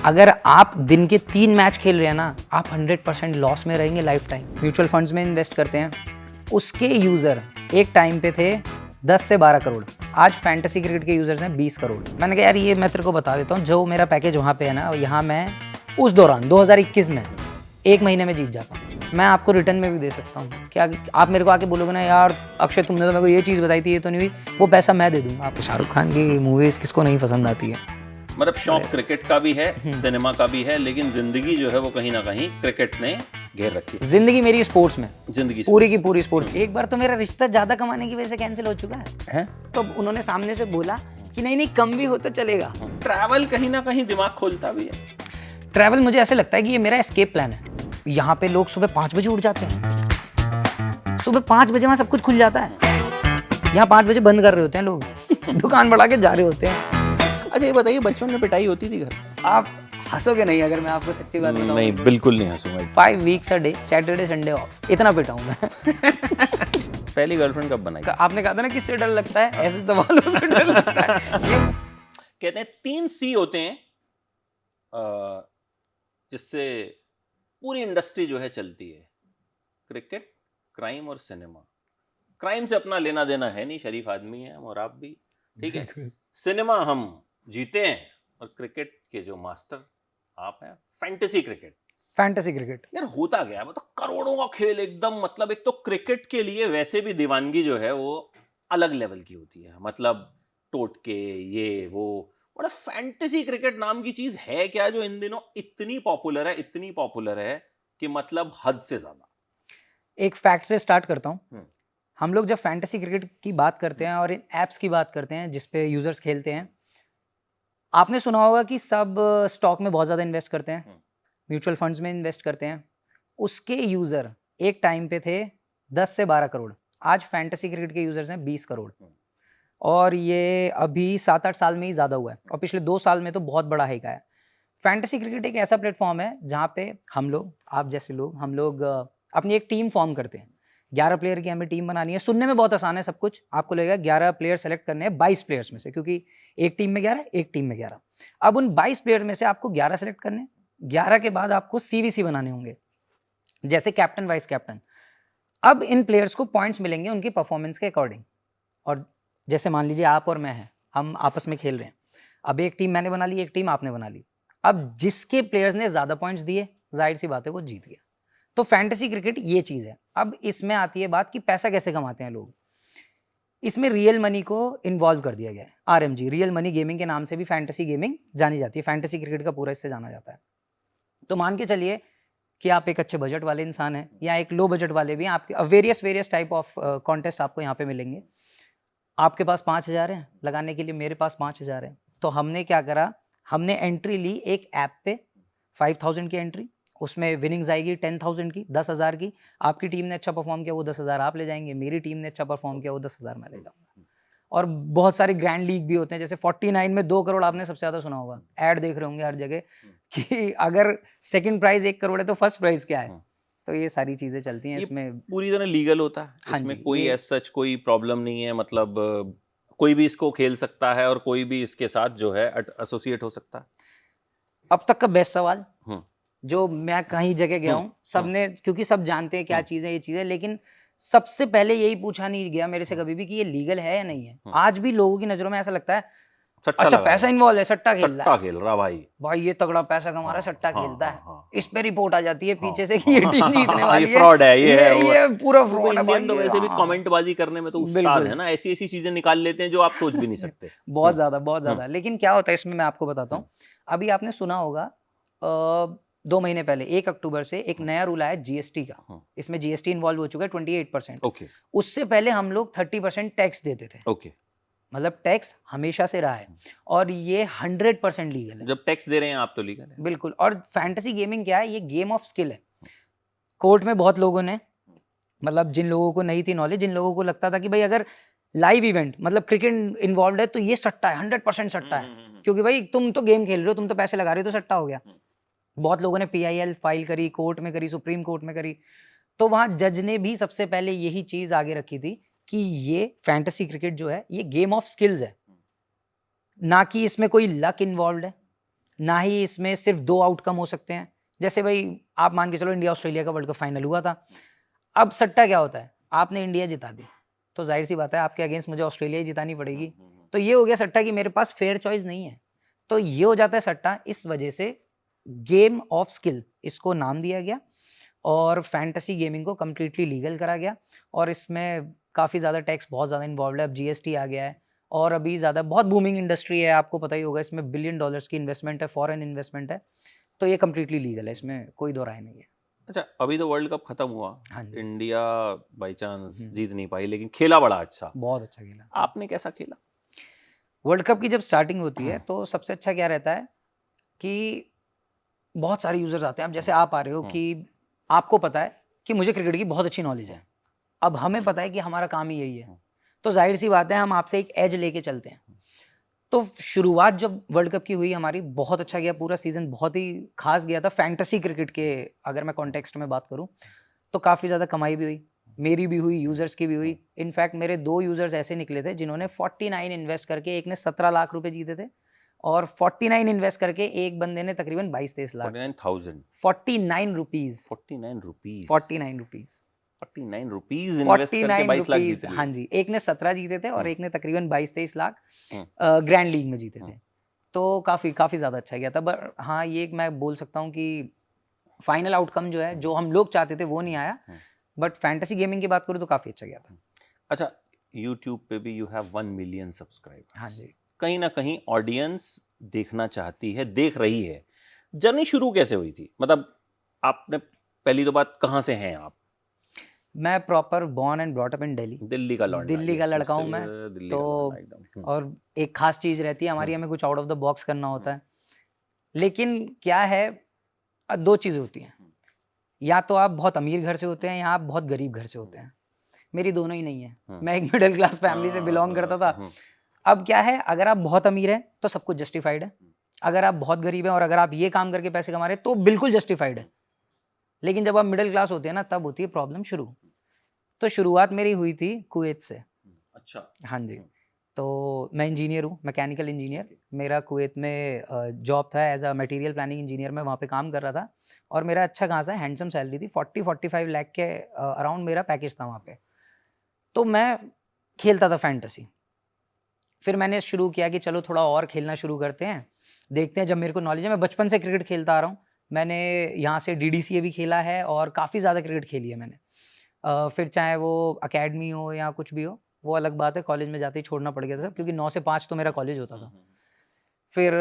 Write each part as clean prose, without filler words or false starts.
अगर आप दिन के 3 मैच खेल रहे हैं ना, आप 100% लॉस में रहेंगे लाइफ टाइम। म्यूचुअल फंड्स में इन्वेस्ट करते हैं, उसके यूज़र एक टाइम पे थे 10 से 12 करोड़, आज फैंटेसी क्रिकेट के यूज़र्स हैं 20 करोड़। मैंने कहा यार ये मैं तेरे को बता देता हूँ, जो मेरा पैकेज वहाँ पे है ना, यहाँ मैं उस दौरान 2021 में 1 महीने में जीत जाता हूँ। मैं आपको रिटर्न में भी दे सकता हूँ। क्या आप मेरे को आके बोलोगे ना यार अक्षय तुमने तो मेरे को ये चीज़ बताई थी, ये तो नहीं हुई, वो पैसा मैं दे दूंगा आपको। शाहरुख खान की मूवीज़ किसको नहीं पसंद आती है। मतलब शौक क्रिकेट का भी है, सिनेमा का भी है, लेकिन जिंदगी जो है वो कहीं ना कहीं क्रिकेट ने घेर रखी है। जिंदगी मेरी स्पोर्ट्स में, जिंदगी पूरी की पूरी स्पोर्ट्स। एक बार तो मेरा रिश्ता ज्यादा कमाने की वजह से कैंसिल हो चुका है। तो उन्होंने सामने से बोला कि नहीं नहीं कम भी हो तो चलेगा। ट्रैवल कहीं ना कहीं दिमाग खोलता भी है। ट्रैवल मुझे ऐसे लगता है कि ये मेरा एस्केप प्लान है। यहाँ पे लोग सुबह 5 बजे उठ जाते हैं, सुबह 5 बजे वहाँ सब कुछ खुल जाता है। यहाँ 5 बजे बंद कर रहे होते हैं लोग दुकान बढ़ा के जा रहे होते हैं। अच्छा ये बताइए, बचपन में पिटाई होती थी घर? आप हंसोगे नहीं अगर मैं आपको सच्ची बात बताऊं। नहीं, बिल्कुल नहीं हंसूंगा। 5 weeks a day, Saturday Sunday of, इतना पिटा हूं मैं। पहली गर्लफ्रेंड कब बनाई? आपने कहा था ना किससे डर लगता है, ऐसे सवालों से डर लगता है। कहते हैं 3 सी होते हैं जिससे पूरी इंडस्ट्री जो है चलती है, क्रिकेट, क्राइम और सिनेमा। क्राइम से अपना लेना देना है नहीं, शरीफ आदमी है हम और आप भी, ठीक है। सिनेमा हम जीते हैं, और क्रिकेट के जो मास्टर आप हैं, फैंटेसी क्रिकेट। फैंटेसी क्रिकेट यार होता गया है, मतलब करोड़ों का खेल एकदम, मतलब एक तो क्रिकेट के लिए वैसे भी दीवानगी जो है वो अलग लेवल की होती है, मतलब टोटके ये वो। मतलब फैंटेसी क्रिकेट नाम की चीज है क्या जो इन दिनों इतनी पॉपुलर है, इतनी पॉपुलर है कि मतलब हद से ज्यादा। एक फैक्ट से स्टार्ट करता हूँ। हम लोग जब फैंटेसी क्रिकेट की बात करते हैं और इन एप्स की बात करते हैं जिसपे यूजर्स खेलते हैं, आपने सुना होगा कि सब स्टॉक में बहुत ज़्यादा इन्वेस्ट करते हैं, म्यूचुअल फंड्स में इन्वेस्ट करते हैं। उसके यूज़र एक टाइम पे थे 10 से 12 करोड़, आज फैंटेसी क्रिकेट के यूज़र्स हैं 20 करोड़। और ये अभी 7-8 साल में ही ज़्यादा हुआ है, और पिछले 2 साल में तो बहुत बड़ा हाइक आया है। फैंटेसी क्रिकेट एक ऐसा प्लेटफॉर्म है जहाँ पे हम लोग, आप जैसे लोग, हम लोग अपनी एक टीम फॉर्म करते हैं। 11 प्लेयर की हमें टीम बनानी है। सुनने में बहुत आसान है सब कुछ, आपको लगेगा 11 प्लेयर सेलेक्ट करने हैं 22 प्लेयर्स में से, क्योंकि एक टीम में 11, एक टीम में 11। अब उन 22 प्लेयर में से आपको 11 सेलेक्ट करने हैं। 11 के बाद आपको सीवीसी बनाने होंगे, जैसे कैप्टन वाइस कैप्टन। अब इन प्लेयर्स को पॉइंट्स मिलेंगे उनकी परफॉर्मेंस के अकॉर्डिंग। और जैसे मान लीजिए आप और मैं हैं, हम आपस में खेल रहे हैं। अब एक टीम मैंने बना ली, एक टीम आपने बना ली। अब जिसके प्लेयर्स ने ज्यादा पॉइंट्स दिए, जाहिर सी बात है वो जीत गया। तो फैंटेसी क्रिकेट ये चीज है। अब इसमें आती है बात कि पैसा कैसे कमाते हैं लोग। इसमें रियल मनी को इन्वॉल्व कर दिया गया है। आरएमजी, रियल मनी गेमिंग के नाम से भी फैंटेसी गेमिंग जानी जाती है। फैंटेसी क्रिकेट का पूरा इससे जाना जाता है। तो मान के चलिए कि आप एक अच्छे बजट वाले इंसान हैं, या एक लो बजट वाले भी हैं। आपके वेरियस टाइप ऑफ कॉन्टेस्ट आपको यहाँ पे मिलेंगे। आपके पास 5,000 है लगाने के लिए, मेरे पास 5,000 है। तो हमने क्या करा, हमने एंट्री ली एक ऐप पे, 5,000 की एंट्री, उसमें विनिंग्स आएगी 10,000 की, 10,000 की। आपकी टीम ने अच्छा परफॉर्म किया, वो 10,000 आप ले जाएंगे। मेरी टीम ने अच्छा परफॉर्म किया, वो 10,000 मैं ले जाऊंगा। और बहुत सारे ग्रैंड लीग भी होते हैं, जैसे 49 में 2 करोड़, आपने सबसे ज्यादा सुना होगा, ऐड देख रहे होंगे हर जगह कि अगर सेकंड प्राइज 1 करोड़ है तो फर्स्ट प्राइज क्या है। तो ये सारी चीजें चलती हैं इसमें। पूरी तरह लीगल होता है, हाँ इसमें जी, कोई एज सच कोई प्रॉब्लम नहीं है, मतलब कोई भी इसको खेल सकता है और कोई भी इसके साथ जो है एसोसिएट हो सकता है। अब तक का बेस्ट सवाल जो मैं कहीं जगह गया हूँ, सबने, क्योंकि सब जानते हैं क्या चीज है ये चीज है, लेकिन सबसे पहले यही पूछा नहीं गया मेरे से कभी भी कि ये लीगल है या नहीं है। आज भी लोगों की नजरों में ऐसा लगता है अच्छा पैसा इन्वॉल्व है, सट्टा खेल रहा भाई ये तगड़ा पैसा कमा रहा है, सट्टा खेलता है। इस पे रिपोर्ट आ जाती है पीछे से कि ये टीम जीतने वाली है, फ्रॉड है, ये पूरा फ्रॉड है भाई। तो वैसे भी कमेंटबाजी करने में तो उस्ताद है ना, ऐसी ऐसी चीजें निकाल लेते हैं जो आप सोच भी नहीं सकते। बहुत ज्यादा। लेकिन क्या होता है इसमें, मैं आपको बताता हूँ। अभी आपने सुना होगा 2 महीने पहले 1 अक्टूबर से एक नया रूल आया जीएसटी का। इसमें जीएसटी इन्वॉल्व हो चुका है 28%। उससे पहले हम लोग 30% टैक्स देते थे। मतलब टैक्स हमेशा से रहा है, और ये 100% लीगल है। जब टैक्स दे रहे हैं आप तो लीगल है, बिल्कुल। और फैंटेसी गेमिंग क्या है, ये गेम ऑफ स्किल है। कोर्ट में बहुत लोगों ने, मतलब जिन लोगों को नहीं थी नॉलेज, जिन लोगों को लगता था कि भाई अगर लाइव इवेंट मतलब क्रिकेट इन्वॉल्व है तो ये सट्टा है, 100% सट्टा है, क्योंकि भाई तुम तो गेम खेल रहे हो, तुम तो पैसे लगा रहे हो, तो सट्टा हो गया। बहुत लोगों ने पीआईएल फाइल करी, कोर्ट में करी, सुप्रीम कोर्ट में करी। तो वहां जज ने भी सबसे पहले यही चीज आगे रखी थी कि ये फैंटेसी क्रिकेट जो है ये गेम ऑफ स्किल्स है, ना कि इसमें कोई लक इन्वॉल्व है। ना ही इसमें सिर्फ 2 आउटकम हो सकते हैं। जैसे भाई आप मान के चलो इंडिया ऑस्ट्रेलिया का वर्ल्ड कप फाइनल हुआ था। अब सट्टा क्या होता है? आपने इंडिया जिता दी, तो ज़ाहिर-सी बात है आपके अगेंस्ट मुझे ऑस्ट्रेलिया ही जितानी पड़ेगी। तो ये हो गया सट्टा कि मेरे पास फेयर चॉइस नहीं है। तो ये हो जाता है सट्टा, इस वजह से गेम ऑफ स्किल इसको नाम दिया गया और फैंटेसी गेमिंग को कंप्लीटली लीगल करा गया और इसमें काफ़ी ज़्यादा टैक्स बहुत ज़्यादा इन्वॉल्व्ड है। अब जीएसटी आ गया है और अभी ज़्यादा बहुत बूमिंग इंडस्ट्री है, आपको पता ही होगा, इसमें बिलियन डॉलर्स की इन्वेस्टमेंट है, फॉरेन इन्वेस्टमेंट है। तो ये कंप्लीटली लीगल है, इसमें कोई दो राय नहीं है। अच्छा, अभी तो वर्ल्ड कप खत्म हुआ, हाँ जी। इंडिया बाय चांस हम्म, जीत नहीं पाई, लेकिन खेला बड़ा अच्छा। बहुत अच्छा खेला। आपने कैसा खेला? वर्ल्ड कप की जब स्टार्टिंग होती है तो सबसे अच्छा क्या रहता है कि बहुत सारे यूजर्स आते हैं। अब जैसे आप आ रहे हो कि आपको पता है कि मुझे क्रिकेट की बहुत अच्छी नॉलेज है, अब हमें पता है कि हमारा काम ही यही है, तो जाहिर सी बात है हम आपसे एक एज लेके चलते हैं। तो शुरुआत जब वर्ल्ड कप की हुई हमारी, बहुत अच्छा गया, पूरा सीजन बहुत ही खास गया था फैंटेसी क्रिकेट के। अगर मैं कॉन्टेक्स्ट में बात करूं तो काफ़ी ज़्यादा कमाई भी हुई, मेरी भी हुई, यूज़र्स की भी हुई। इनफैक्ट मेरे 2 यूज़र्स ऐसे निकले थे जिन्होंने 49 इन्वेस्ट करके, एक ने 17 लाख रुपए जीते थे और 49 इन्वेस्ट करके एक बंदे ने तकरीबन 22-23 lakh. 49,000 49 rupees 49 rupees 49 rupees 49 rupees invest करके 49 22 लाख जीत रुपीज़, लिए। हाँ जी। एक ने 17 जीते थे और एक ने तकरीबन 22-23 लाख हम्म, ग्रैंड लीग में जीते हम्म। थे। तो काफ़ी ज़्यादा अच्छा गया था। बट हाँ, ये मैं बोल सकता हूँ कि फाइनल आउटकम जो है, जो हम लोग चाहते थे वो नहीं आया। बट फैंटेसी गेमिंग की बात करूँ तो काफ़ी अच्छा गया था। अच्छा, यूट्यूब पे भी यू हैव 1 मिलियन हाँ सब्सक्राइबर्स। जी। कहीं ना कहीं ऑडियंस देखना चाहती है, देख रही है। जर्नी शुरू कैसे हुई थी? मतलब आपने, पहली तो बात, कहाँ से हैं आप? मैं proper born and brought up in Delhi. Delhi का लौंडा, दिल्ली का यस यस, लड़का हूँ मैं। दिल्ली तो का लौंडा एकदम। और एक खास चीज़ रहती है हमारी, हमें कुछ आउट ऑफ द बॉक्स करना होता है। लेकिन क्या है, 2 चीज़ें होती हैं। या तो आप बहुत अमीर घर से होते हैं या आप बहुत गरीब घर से होते हैं। मेरी दोनों ही नहीं है। मैं एक मिडिल क्लास फैमिली से बिलॉन्ग करता था। अब क्या है, अगर आप बहुत अमीर हैं तो सब कुछ जस्टिफाइड है। अगर आप बहुत गरीब हैं और अगर आप ये काम करके पैसे कमा रहे हैं तो बिल्कुल जस्टिफाइड है। लेकिन जब आप मिडिल क्लास होते हैं ना, तब होती है प्रॉब्लम शुरू। तो शुरुआत मेरी हुई थी कुवैत से। अच्छा। हाँ जी। तो मैं इंजीनियर हूँ, मैकेनिकल इंजीनियर। मेरा कुवैत में जॉब था as a material planning engineer. मैं वहाँ पे काम कर रहा था और मेरा अच्छा खासा हैंडसम सैलरी थी, 40-45 लाख के अराउंड मेरा पैकेज था वहाँ पे। तो मैं खेलता था फैंटेसी। फिर मैंने शुरू किया कि चलो थोड़ा और खेलना शुरू करते हैं, देखते हैं। जब मेरे को नॉलेज है, मैं बचपन से क्रिकेट खेलता आ रहा हूँ। मैंने यहाँ से डीडीसीए भी खेला है और काफ़ी ज़्यादा क्रिकेट खेली है मैंने। फिर चाहे वो अकेडमी हो या कुछ भी हो, वो अलग बात है। कॉलेज में जाते ही छोड़ना पड़ गया था क्योंकि 9 से 5 तो मेरा कॉलेज होता था। फिर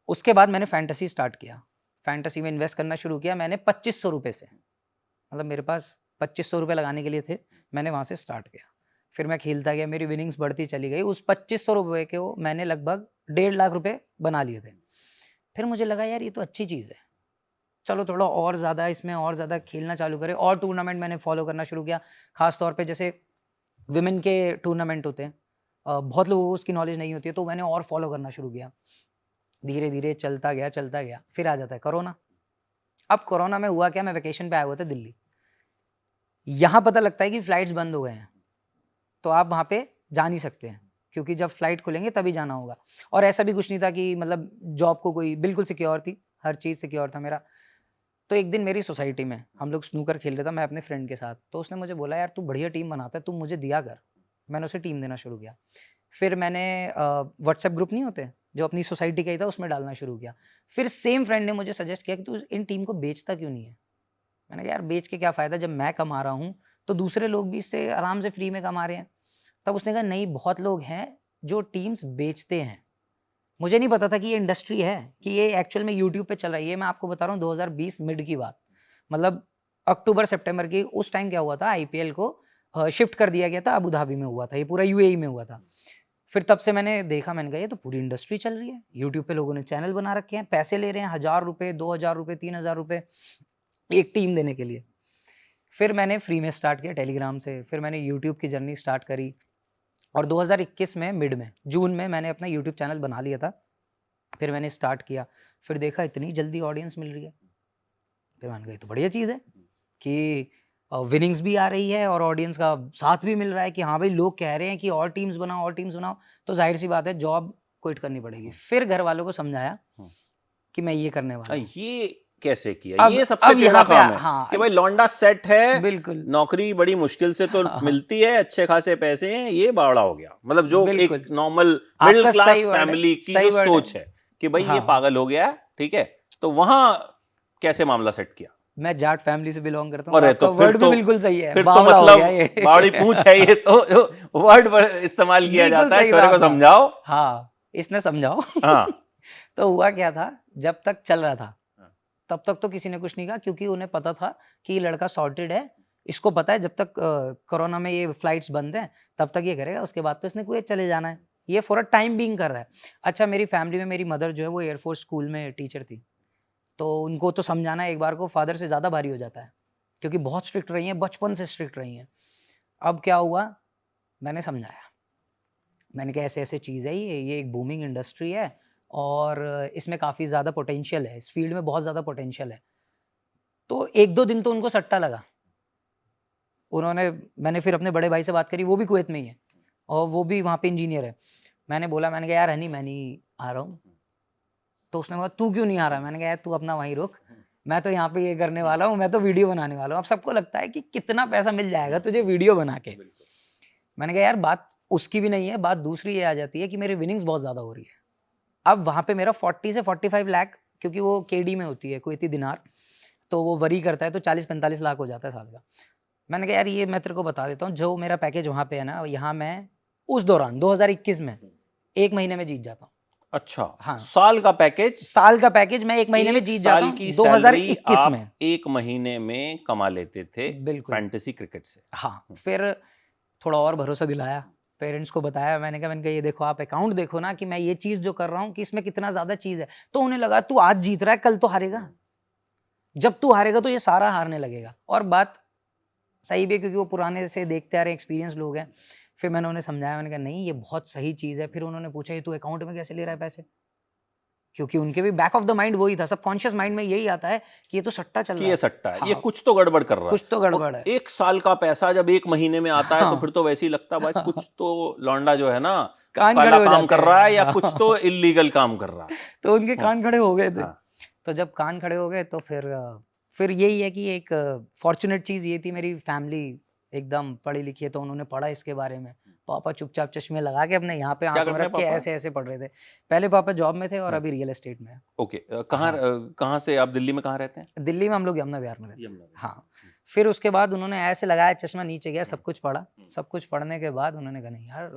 उसके बाद मैंने फैंटेसी स्टार्ट किया। फैंटेसी में इन्वेस्ट करना शुरू किया मैंने 2500 रुपए से। मतलब मेरे पास 2500 रुपए लगाने के लिए थे, मैंने वहाँ से स्टार्ट किया। फिर मैं खेलता गया, मेरी विनिंग्स बढ़ती चली गई। उस 2500 रुपए को मैंने लगभग 1.5 लाख रुपए बना लिए थे। फिर मुझे लगा यार ये तो अच्छी चीज़ है। चलो थोड़ा और ज़्यादा इसमें और ज़्यादा खेलना चालू करें और टूर्नामेंट मैंने फॉलो करना शुरू किया। ख़ास तौर पे जैसे विमेन के टूर्नामेंट होते हैं, बहुत लोगों को उसकी नॉलेज नहीं होती है, तो मैंने और फॉलो करना शुरू किया। धीरे-धीरे चलता गया, चलता गया। फिर आ जाता है कोरोना। अब कोरोना में हुआ क्या, मैं वेकेशन पे आया हुआ था दिल्ली। यहाँ पता लगता है कि फ्लाइट्स बंद हो गए हैं, तो आप वहाँ पे जा नहीं सकते हैं, क्योंकि जब फ्लाइट खुलेंगे तभी जाना होगा। और ऐसा भी कुछ नहीं था कि मतलब जॉब को कोई, बिल्कुल सिक्योर थी, हर चीज़ सिक्योर था मेरा। तो एक दिन मेरी सोसाइटी में हम लोग स्नूकर खेल रहे थे, मैं अपने फ्रेंड के साथ। तो उसने मुझे बोला, यार तू बढ़िया टीम बनाता है, तू मुझे दिया कर। मैंने उसे टीम देना शुरू किया। फिर मैंने व्हाट्सएप ग्रुप नहीं होते, जो अपनी सोसाइटी का ही था, उसमें डालना शुरू किया। फिर सेम फ्रेंड ने मुझे सजेस्ट किया कि तू इन टीम को बेचता क्यों नहीं है? मैंने कहा यार बेच के क्या फ़ायदा, जब मैं कमा रहा हूँ, तो दूसरे लोग भी इससे आराम से फ्री में कमा रहे हैं। तब उसने कहा नहीं, बहुत लोग हैं जो टीम्स बेचते हैं। मुझे नहीं पता था कि ये इंडस्ट्री है, कि ये एक्चुअल में यूट्यूब पे चल रही है। मैं आपको बता रहा हूँ 2020 मिड की बात, मतलब अक्टूबर सितंबर की। उस टाइम क्या हुआ था, आईपीएल को शिफ्ट कर दिया गया था, अबू धाबी में हुआ था, ये पूरा यूएई में हुआ था। फिर तब से मैंने देखा, मैंने कहा ये तो पूरी इंडस्ट्री चल रही है। यूट्यूब पे लोगों ने चैनल बना रखे हैं, पैसे ले रहे हैं, 1000 रुपए, 2000 रुपए, 3000 रुपए एक टीम देने के लिए। फिर मैंने फ्री में स्टार्ट किया टेलीग्राम से। फिर मैंने यूट्यूब की जर्नी स्टार्ट करी और 2021 में मिड में, जून में मैंने अपना यूट्यूब चैनल बना लिया था। फिर मैंने स्टार्ट किया, फिर देखा इतनी जल्दी ऑडियंस मिल रही है। फिर मैंने कहा ये तो बढ़िया चीज़ है कि विनिंग्स भी आ रही है और ऑडियंस का साथ भी मिल रहा है कि हाँ भाई, लोग कह रहे हैं कि और टीम्स बनाओ, और टीम्स बनाओ। तो जाहिर सी बात है जॉब क्विट करनी पड़ेगी। फिर घर वालों को समझाया कि मैं ये करने वाला हूँ। ये कैसे किया? अब ये सबसे अब टेढ़ा यहाँ पे काम है हाँ कि भाई लौंडा सेट है, बिल्कुल नौकरी बड़ी मुश्किल से तो हाँ, मिलती है, अच्छे खासे पैसे हैं, ये बावड़ा हो गया। मतलब जो एक बिल्कुल नॉर्मल मिडिल आपका क्लास सही वर्ड है, फैमिली की सही जो वर्ड है। सोच है कि भाई ये हाँ पागल हो गया है, ठीक है, तो वहां कैसे मामला सेट किया? मैं जाट फैमिली से बिलोंग करता हूँ, तो अरे आपका वर्ड भी बिल्कुल सही है, फिर तो बावड़ा हो गया मतलब ये बावड़ी पूंछ है ये तो, वर्ड इस्तेमाल किया बिल्कुल जाता है, सही छोरे को बात है। समझाओ। हाँ इसने समझाओ हाँ तो हुआ क्या था, जब तक चल रहा था हाँ। तब तक तो किसी ने कुछ नहीं कहा, क्योंकि उन्हें पता था कि ये लड़का सॉर्टेड है, इसको पता है जब तक कोरोना में ये फ्लाइट्स बंद हैं तब तक ये करेगा, उसके बाद तो इसने कुवैत चले जाना है, ये फॉर अ टाइम बीइंग कर रहा है। अच्छा मेरी फैमिली में मेरी मदर जो है वो एयरफोर्स स्कूल में टीचर थी, तो उनको तो समझाना एक बार को फादर से ज़्यादा भारी हो जाता है, क्योंकि बहुत स्ट्रिक्ट रही हैं, बचपन से स्ट्रिक्ट रही हैं। अब क्या हुआ, मैंने समझाया, मैंने कहा ऐसे-ऐसे चीज़ है ये एक बूमिंग इंडस्ट्री है और इसमें काफ़ी ज़्यादा पोटेंशियल है, इस फील्ड में बहुत ज़्यादा पोटेंशियल है। तो 1-2 दिन तो उनको सट्टा लगा। उन्होंने मैंने फिर अपने बड़े भाई से बात करी, वो भी कुवैत में ही है और वो भी वहाँ पे इंजीनियर है। मैंने बोला, मैंने कहा यार हनी मैं नहीं आ रहा हूँ। तो उसने बोला तू क्यों नहीं आ रहा? मैंने कहा यार तू अपना वहीं रुक, मैं तो यहाँ पे ये करने वाला हूँ, मैं तो वीडियो बनाने वाला हूँ। अब सबको लगता है कि कितना पैसा मिल जाएगा तुझे वीडियो बना के। मैंने कहा यार बात उसकी भी नहीं है, बात दूसरी ये आ जाती है कि मेरी विनिंग्स बहुत ज़्यादा हो रही है। अब वहाँ पे मेरा 40 से 45 लाख, क्योंकि वो केडी में होती है, कुवैती दिनार, तो वो वरी करता है तो 40-45 लाख हो जाता है साल का। मैंने कहा यार ये मैं तेरे को बता देता हूँ, जो मेरा पैकेज वहाँ पे है ना, यहाँ मैं उस दौरान 2021 में 1 महीने में जीत जाता हूँ। अच्छा, हाँ, साल का पैकेज, साल का पैकेज मैं 1 महीने में एक जीत जाता साल हूँ की सैलरी 2021 आप में। एक महीने में कमा लेते थे बिल्कुल। फैंटेसी क्रिकेट से। हाँ, फिर थोड़ा और भरोसा दिलाया, पेरेंट्स को बताया, मैंने कहा ये देखो आप अकाउंट देखो ना कि मैं ये चीज़ जो कर रहा हूँ कि इसमें कितना ज़्यादा चीज़ है। तो उन्हें लगा तू आज जीत रहा है, कल तो हारेगा। जब तू हारेगा तो ये सारा हारने लगेगा, और बात सही भी है क्योंकि वो पुराने से देखते आ रहे एक्सपीरियंस लोग हैं। फिर मैंने उन्हें समझाया, मैंने कहा नहीं ये बहुत सही चीज़ है। फिर उन्होंने पूछा ये तू अकाउंट में कैसे ले रहा है पैसे? क्योंकि उनके भी बैक ऑफ द माइंड वही था, सबकॉन्शियस माइंड में यही आता है कि ये तो सट्टा चल कि रहा ये है। सट्टा है, ये हाँ, कुछ तो गड़बड़ कर रहा है। कुछ तो और गड़बड़ है। एक साल का पैसा जब एक महीने में आता है तो फिर हाँ, तो वैसे ही लगता है भाई कुछ तो लौंडा जो है ना कान खड़े काला हो काम जाते कर रहा है हैं। या कुछ हाँ, तो इलीगल काम कर रहा है। तो उनके हम्म, कान खड़े हो गए थे। हाँ तो जब कान खड़े हो गए तो फिर यही है कि एक फॉर्च्यूनेट चीज़ ये थी, मेरी फैमिली एकदम पढ़ी लिखी है, तो उन्होंने पढ़ा इसके बारे में। पापा चुपचाप चश्मे लगा के अपने यहाँ पे क्या आँखों में करते हैं रख के पापा? ऐसे-ऐसे पढ़ रहे थे। पहले पापा जॉब में थे और हाँ, अभी रियल एस्टेट में है। ओके, हाँ, कहाँ से आप दिल्ली में कहाँ रहते हैं? दिल्ली में हम लोग यमुना विहार में रहते हैं। यमुना में। हाँ, फिर उसके बाद उन्होंने ऐसे लगाया चश्मा, नीचे गया, सब कुछ पढ़ा। हम्म, सब कुछ पढ़ने के बाद उन्होंने कहा नहीं यार,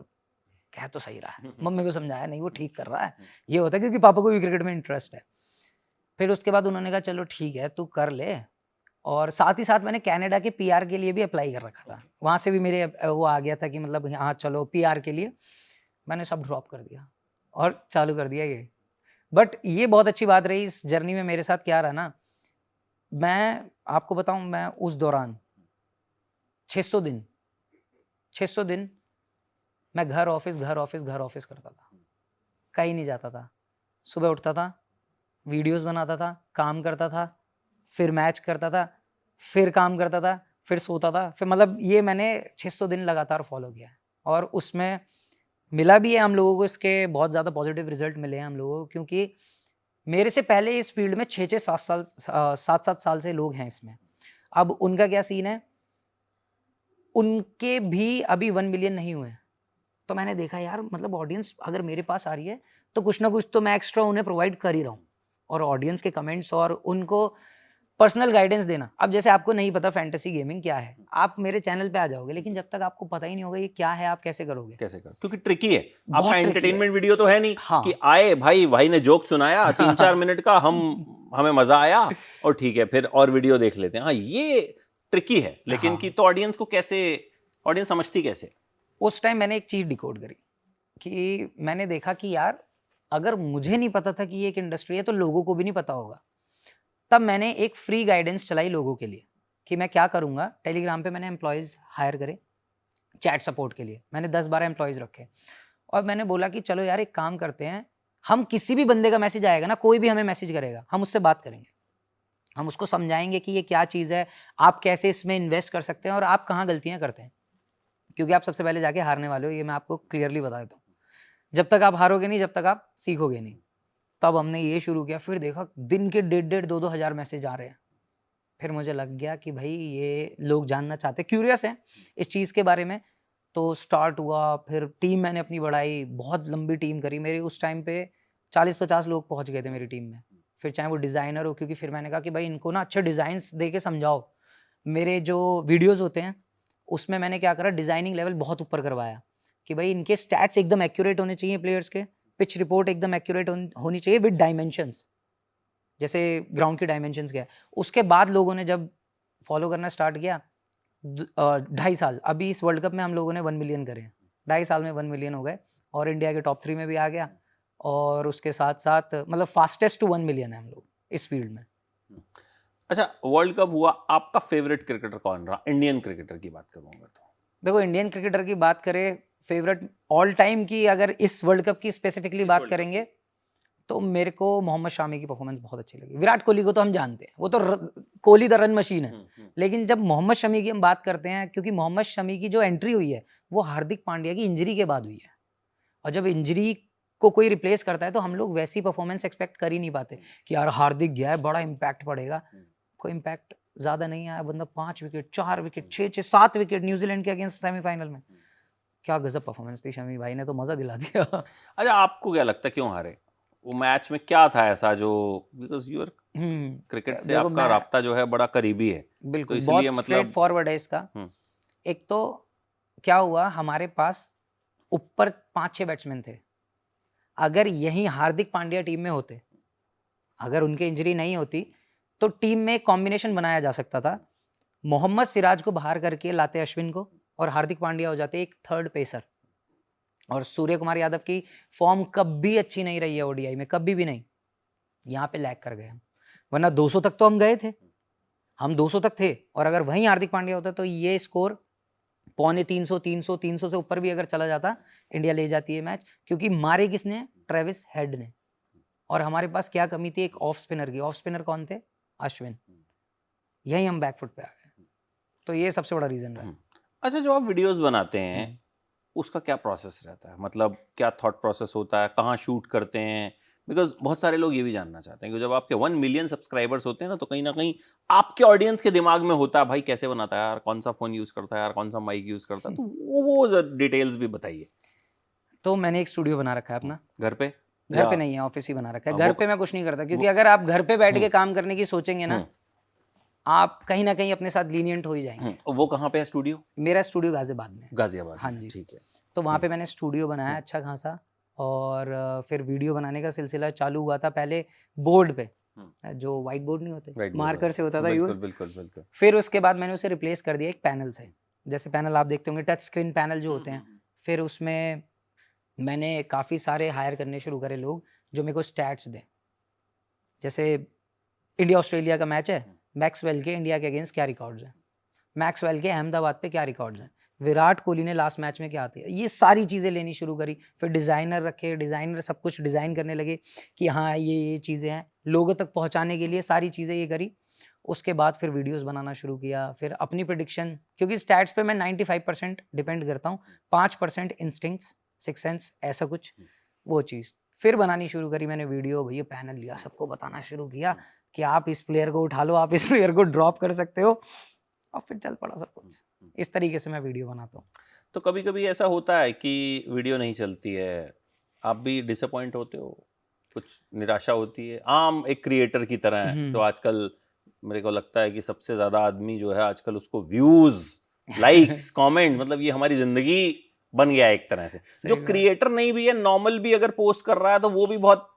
कह तो सही रहा है। हम्म, मम्मी को समझाया नहीं वो ठीक कर रहा है। हम्म, ये होता है क्योंकि पापा को भी क्रिकेट में इंटरेस्ट है। फिर उसके बाद उन्होंने कहा चलो ठीक है तू कर ले, और साथ ही साथ मैंने कनाडा के पीआर के लिए भी अप्लाई कर रखा था। ओके। वहाँ से भी मेरे वो आ गया था कि मतलब हाँ चलो पीआर के लिए। मैंने सब ड्रॉप कर दिया और चालू कर दिया ये। बट ये बहुत अच्छी बात रही इस जर्नी में मेरे साथ क्या रहा ना, मैं आपको बताऊँ, मैं उस दौरान 600 दिन 600 दिन मैं घर ऑफ़िस, घर ऑफ़िस, घर ऑफ़िस करता था। कहीं नहीं जाता था। सुबह उठता था, वीडियोज़ बनाता था, काम करता था, फिर मैच करता था, फिर काम करता था, फिर सोता था। फिर मतलब ये मैंने 600 दिन लगातार फ़ॉलो किया है, और उसमें मिला भी है हम लोगों को, इसके बहुत ज़्यादा पॉज़िटिव रिज़ल्ट मिले हैं हम लोगों को, क्योंकि मेरे से पहले इस फ़ील्ड में 6-6 7-7 साल से लोग हैं इसमें। अब उनका क्या सीन है, उनके भी अभी 1 मिलियन नहीं हुए हैं। तो मैंने देखा यार मतलब ऑडियंस अगर मेरे पास आ रही है, तो कुछ ना कुछ तो मैं एक्स्ट्रा उन्हें प्रोवाइड कर ही रहा हूँ। और ऑडियंस के कमेंट्स और उनको पर्सनल गाइडेंस देना। अब जैसे आपको नहीं पता फैंटेसी गेमिंग क्या है, आप मेरे चैनल पे आ जाओगे, लेकिन जब तक आपको पता ही नहीं होगा ये क्या है, आप कैसे करोगे? कैसे कर, क्योंकि ट्रिकी है, आपका बहुत ट्रिकी है। एंटरटेनमेंट वीडियो तो है नहीं कि हाँ। आए भाई भाई ने जोक सुनाया 3-4 मिनट का, हम हमें मजा आया और ठीक है फिर और वीडियो देख लेते हैं। हाँ ये ट्रिकी है, लेकिन कि हाँ, तो ऑडियंस को कैसे, ऑडियंस समझती कैसे? उस टाइम मैंने एक चीज़ डिकोड करी कि मैंने देखा कि यार अगर मुझे नहीं पता था कि ये एक इंडस्ट्री है, तो लोगों को भी नहीं पता होगा। तब मैंने एक फ्री गाइडेंस चलाई लोगों के लिए कि मैं क्या करूँगा, टेलीग्राम पे मैंने एम्प्लॉइज़ हायर करे चैट सपोर्ट के लिए। मैंने 10-12 एम्प्लॉइज़ रखे और मैंने बोला कि चलो यार एक काम करते हैं, हम किसी भी बंदे का मैसेज आएगा ना, कोई भी हमें मैसेज करेगा, हम उससे बात करेंगे। हम उसको समझाएँगे कि ये क्या चीज़ है, आप कैसे इसमें इन्वेस्ट कर सकते हैं और आप कहाँ गलतियाँ करते हैं। क्योंकि आप सबसे पहले जाके हारने वाले हो, ये मैं आपको क्लियरली बता देता हूँ। जब तक आप हारोगे नहीं, जब तक आप सीखोगे नहीं। तब हमने ये शुरू किया, फिर देखा दिन के 1.5 2-2 हज़ार मैसेज आ रहे हैं। फिर मुझे लग गया कि भाई ये लोग जानना चाहते हैं, क्यूरियस हैं इस चीज़ के बारे में। तो स्टार्ट हुआ, फिर टीम मैंने अपनी बढ़ाई, बहुत लंबी टीम करी। मेरी उस टाइम पे 40-50 लोग पहुँच गए थे मेरी टीम में। फिर चाहे वो डिज़ाइनर हो, क्योंकि फिर मैंने कहा कि भाई इनको ना अच्छे डिज़ाइन्स दे के समझाओ। मेरे जो वीडियोज़ होते हैं, उसमें मैंने क्या करा, डिज़ाइनिंग लेवल बहुत ऊपर करवाया कि भाई इनके स्टैट्स एकदम एक्यूरेट होने चाहिए प्लेयर्स के, पिच रिपोर्ट एकदम एक्यूरेट होनी चाहिए विद डायमेंशंस। जैसे ग्राउंड की डायमेंशंस क्या है। उसके बाद लोगों ने जब फॉलो करना स्टार्ट किया, 2.5 साल, अभी इस वर्ल्ड कप में हम लोगों ने 1 मिलियन करे हैं। 2.5 साल में 1 मिलियन हो गए और इंडिया के टॉप 3 में भी आ गया। और उसके साथ-साथ मतलब फास्टेस्ट टू 1 मिलियन है हम लोग इस फील्ड में। अच्छा, वर्ल्ड कप हुआ, आपका फेवरेट क्रिकेटर कौन रहा? इंडियन क्रिकेटर की बात करूंगा तो। देखो, इंडियन क्रिकेटर की बात करें, फेवरेट ऑल टाइम की, अगर इस वर्ल्ड कप की स्पेसिफिकली बात करेंगे, तो मेरे को मोहम्मद शामी की परफॉर्मेंस बहुत अच्छी लगी। विराट कोहली को तो हम जानते हैं, वो तो कोहली द रन मशीन है। लेकिन जब मोहम्मद शमी की हम बात करते हैं, क्योंकि मोहम्मद शमी की जो एंट्री हुई है, वो हार्दिक पांड्या की इंजरी के बाद हुई है। और जब इंजरी को कोई रिप्लेस करता है, तो हम लोग वैसी परफॉर्मेंस एक्सपेक्ट कर ही नहीं पाते कि यार हार्दिक गया है, बड़ा इम्पैक्ट पड़ेगा। कोई इम्पैक्ट ज्यादा नहीं आया। बंदा 5 विकेट, 4 विकेट, 6-6, 7 विकेट न्यूजीलैंड के अगेंस्ट सेमीफाइनल में। क्या गजब परफॉर्मेंस थी, शमी भाई ने तो मजा दिला दिया। अच्छा, आपको क्या लगता है क्यों हारे? वो मैच में क्या था ऐसा जो, बिकॉज यूर क्रिकेट से देखो आपका मैं राब्ता जो है बड़ा करीबी है, तो बिल्कुल इसलिए बहुत स्ट्रेट मतलब फॉरवर्ड है इसका। एक तो क्या हुआ, हमारे पास ऊपर 5-6 बैट्समैन थे। अगर यही हार्दिक पांड्या टीम में होते, अगर उनकी इंजरी नहीं होती, तो टीम में एक कॉम्बिनेशन बनाया जा सकता था। मोहम्मद सिराज को बाहर करके लाते अश्विन को, और हार्दिक पांड्या हो जाते एक थर्ड पेसर। और सूर्य कुमार यादव की फॉर्म कभी अच्छी नहीं रही है ओडीआई में, कभी भी नहीं। यहाँ पे लैग कर गए हम, वरना 200 तक तो हम गए थे। हम 200 तक थे, और अगर वहीं हार्दिक पांड्या होता तो ये स्कोर पौने 300, 300, 300 से ऊपर भी अगर चला जाता, इंडिया ले जाती है मैच। क्योंकि मारे किसने? ट्रेविस हेड ने। और हमारे पास क्या कमी थी? एक ऑफ स्पिनर की। ऑफ स्पिनर कौन थे? अश्विन। यही हम बैकफुट पे आ गए। तो ये सबसे बड़ा रीजन रहा। अच्छा, जो आप वीडियोस बनाते हैं, उसका क्या प्रोसेस रहता है? मतलब क्या थॉट प्रोसेस होता है? कहाँ शूट करते हैं? बिकॉज बहुत सारे लोग ये भी जानना चाहते हैं कि जब आपके 1 मिलियन सब्सक्राइबर्स होते हैं ना, तो कहीं ना कहीं आपके ऑडियंस के दिमाग में होता है, भाई कैसे बनाता है यार, कौन सा फोन यूज करता है यार, कौन सा माइक यूज करता है, तो वो डिटेल्स भी बताइए। तो मैंने एक स्टूडियो बना रखा है अपना। घर पे? घर या पे नहीं है, ऑफिस ही बना रखा है। हाँ, घर वो पे मैं कुछ नहीं करता, क्योंकि वो अगर आप घर पे बैठ के काम करने की सोचेंगे ना, हम्म, आप कहीं ना कहीं अपने साथ लीनियंट हो ही जाएंगे। वो कहाँ पे है स्टूडियो? मेरा स्टूडियो गाजियाबाद में है। गाजियाबाद हाँ में है, जी। ठीक है। तो वहाँ पे मैंने स्टूडियो बनाया अच्छा खासा। और फिर वीडियो बनाने का सिलसिला चालू हुआ था पहले बोर्ड पे, जो व्हाइट बोर्ड नहीं होते, राइट, मार्कर से होता था बिल्कुल यूज। बिल्कुल बिल्कुल। फिर उसके बाद मैंने उसे रिप्लेस कर दिया एक पैनल से। जैसे पैनल आप देखते होंगे, टच स्क्रीन पैनल जो होते हैं। फिर उसमें मैंने काफ़ी सारे हायर करने शुरू करे लोग, जो मेरे को स्टैट्स दें। जैसे इंडिया ऑस्ट्रेलिया का मैच है, मैक्सवेल के इंडिया के अगेंस्ट क्या रिकॉर्ड्स हैं, मैक्सवेल के अहमदाबाद पे क्या रिकॉर्ड्स हैं, विराट कोहली ने लास्ट मैच में क्या आती है, ये सारी चीज़ें लेनी शुरू करी। फिर डिज़ाइनर रखे, डिज़ाइनर सब कुछ डिज़ाइन करने लगे कि हाँ ये चीज़ें हैं, लोगों तक पहुँचाने के लिए सारी चीज़ें ये करी। उसके बाद फिर वीडियोस बनाना शुरू किया, फिर अपनी प्रेडिक्शन, क्योंकि स्टैट्स पे मैं 95% डिपेंड करता हूँ, 5% इंस्टिंक्ट्स, सिक्स सेंस, ऐसा कुछ वो चीज़। फिर बनानी शुरू करी मैंने वीडियो, भैया पैनल लिया, सबको बताना शुरू किया कि आप इस प्लेयर को उठा लो, आप इस प्लेयर को ड्रॉप कर सकते हो, और फिर चल पड़ा सब कुछ। इस तरीके से मैं वीडियो बनाता हूँ। तो कभी कभी ऐसा होता है कि वीडियो नहीं चलती है, आप भी डिसअपॉइंट होते हो, कुछ निराशा होती है? आम एक क्रिएटर की तरह है, तो आजकल मेरे को लगता है कि सबसे ज्यादा आदमी जो है आजकल उसको व्यूज, लाइक्स, कमेंट, मतलब ये हमारी जिंदगी बन गया है एक तरह से। जो सही बात। क्रिएटर नहीं भी है, नॉर्मल भी अगर पोस्ट कर रहा है, तो वो भी बहुत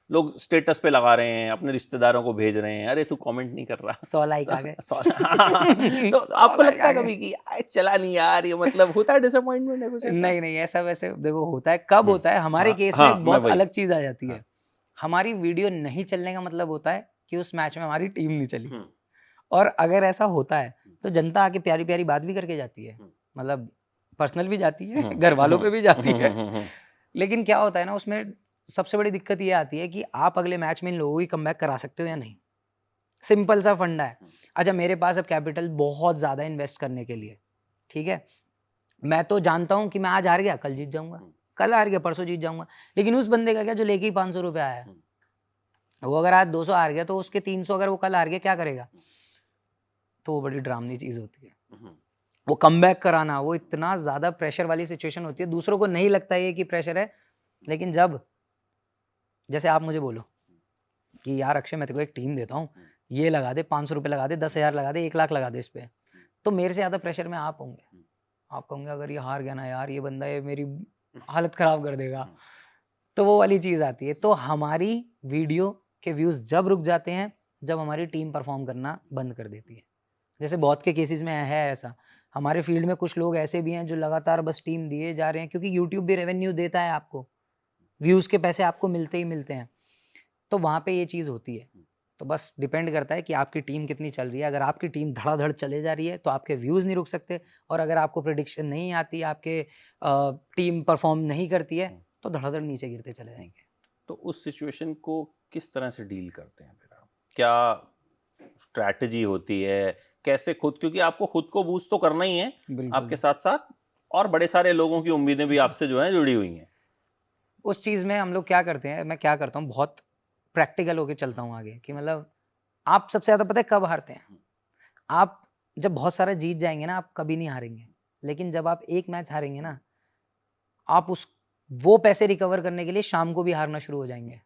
लोग स्टेटस पे लगा रहे हैं, अपने रिश्तेदारों को भेज रहे हैं, अरे तू कमेंट नहीं कर रहा। 100 लाइक आ गए। तो 100 आपको लाइक लगता आ है गए। कभी कि यार चला नहीं यार, ये मतलब होता है डिसअपॉइंटमेंट है कुछ ऐसा? नहीं, नहीं, ऐसा वैसे देखो होता है, कब होता है, हमारे केस में हाँ, एक मैं बहुत वही। अलग चीज़ आ जाती हाँ, है। हमारी वीडियो नहीं चलने का मतलब होता है कि उस मैच में हमारी टीम नहीं चली। और अगर ऐसा होता है, तो जनता आके प्यारी-प्यारी बात भी करके जाती है। मतलब पर्सनल भी जाती है, घर वालों पे भी जाती है। लेकिन क्या होता है ना, उसमें सबसे बड़ी दिक्कत ये आती है कि आप अगले मैच में इन लोगों की कमबैक करा सकते हो या नहीं। सिंपल सा फंडा है। अच्छा, मेरे पास अब कैपिटल बहुत ज़्यादा इन्वेस्ट करने के लिए, ठीक है? मैं तो जानता हूँ कि मैं आज हार गया, कल जीत जाऊँगा, कल हार गया, परसों जीत जाऊँगा। लेकिन उस बंदे का क्या, जो लेके ही ₹500 आया है? वो अगर आज 200 हार गया तो उसके 300 अगर वो कल हार गया क्या करेगा? तो वो बड़ी डरावनी चीज़ होती है। वो कमबैक कराना, वो इतना ज़्यादा प्रेशर वाली सिचुएशन होती है, दूसरों को नहीं लगता ये कि प्रेशर है, लेकिन जब जैसे आप मुझे बोलो कि यार अक्षय मैं तेरे को एक टीम देता हूँ, ये लगा दे, 500 रुपये लगा दे, 10,000 लगा दे, 1 लाख लगा दे इस पे, तो मेरे से ज़्यादा प्रेशर में आप होंगे। आप कहोगे अगर ये हार गया ना यार, ये बंदा ये मेरी हालत ख़राब कर देगा, तो वो वाली चीज़ आती है। तो हमारी वीडियो के व्यूज़ जब रुक जाते हैं, जब हमारी टीम परफ़ॉर्म करना बंद कर देती है। जैसे बहुत के केसेस में है ऐसा। हमारे फील्ड में कुछ लोग ऐसे भी हैं जो लगातार बस टीम दिए जा रहे हैं, क्योंकि यूट्यूब भी रेवेन्यू देता है आपको, व्यूज़ के पैसे आपको मिलते ही मिलते हैं। तो वहाँ पे ये चीज़ होती है। तो बस डिपेंड करता है कि आपकी टीम कितनी चल रही है। अगर आपकी टीम धड़ाधड़ चले जा रही है, तो आपके व्यूज़ नहीं रुक सकते, और अगर आपको प्रेडिक्शन नहीं आती, आपके टीम परफ़ॉर्म नहीं करती है, तो धड़ाधड़ नीचे गिरते चले जाएँगे। तो उस सिचुएशन को किस तरह से डील करते हैं फिर आप? क्या स्ट्रैटेजी होती है? कैसे खुद, क्योंकि आपको खुद को बूस्ट तो करना ही है, बिल्कुल। आपके साथ-साथ और बड़े सारे लोगों की उम्मीदें भी आपसे जो हैं जुड़ी हुई हैं। उस चीज़ में हम लोग क्या करते हैं, मैं क्या करता हूँ, बहुत प्रैक्टिकल होके चलता हूँ आगे कि मतलब आप सबसे ज़्यादा पता है कब हारते हैं? आप जब बहुत सारा जीत जाएँगे ना, आप कभी नहीं हारेंगे। लेकिन जब आप एक मैच हारेंगे ना, आप वो पैसे रिकवर करने के लिए शाम को भी हारना शुरू हो जाएँगे।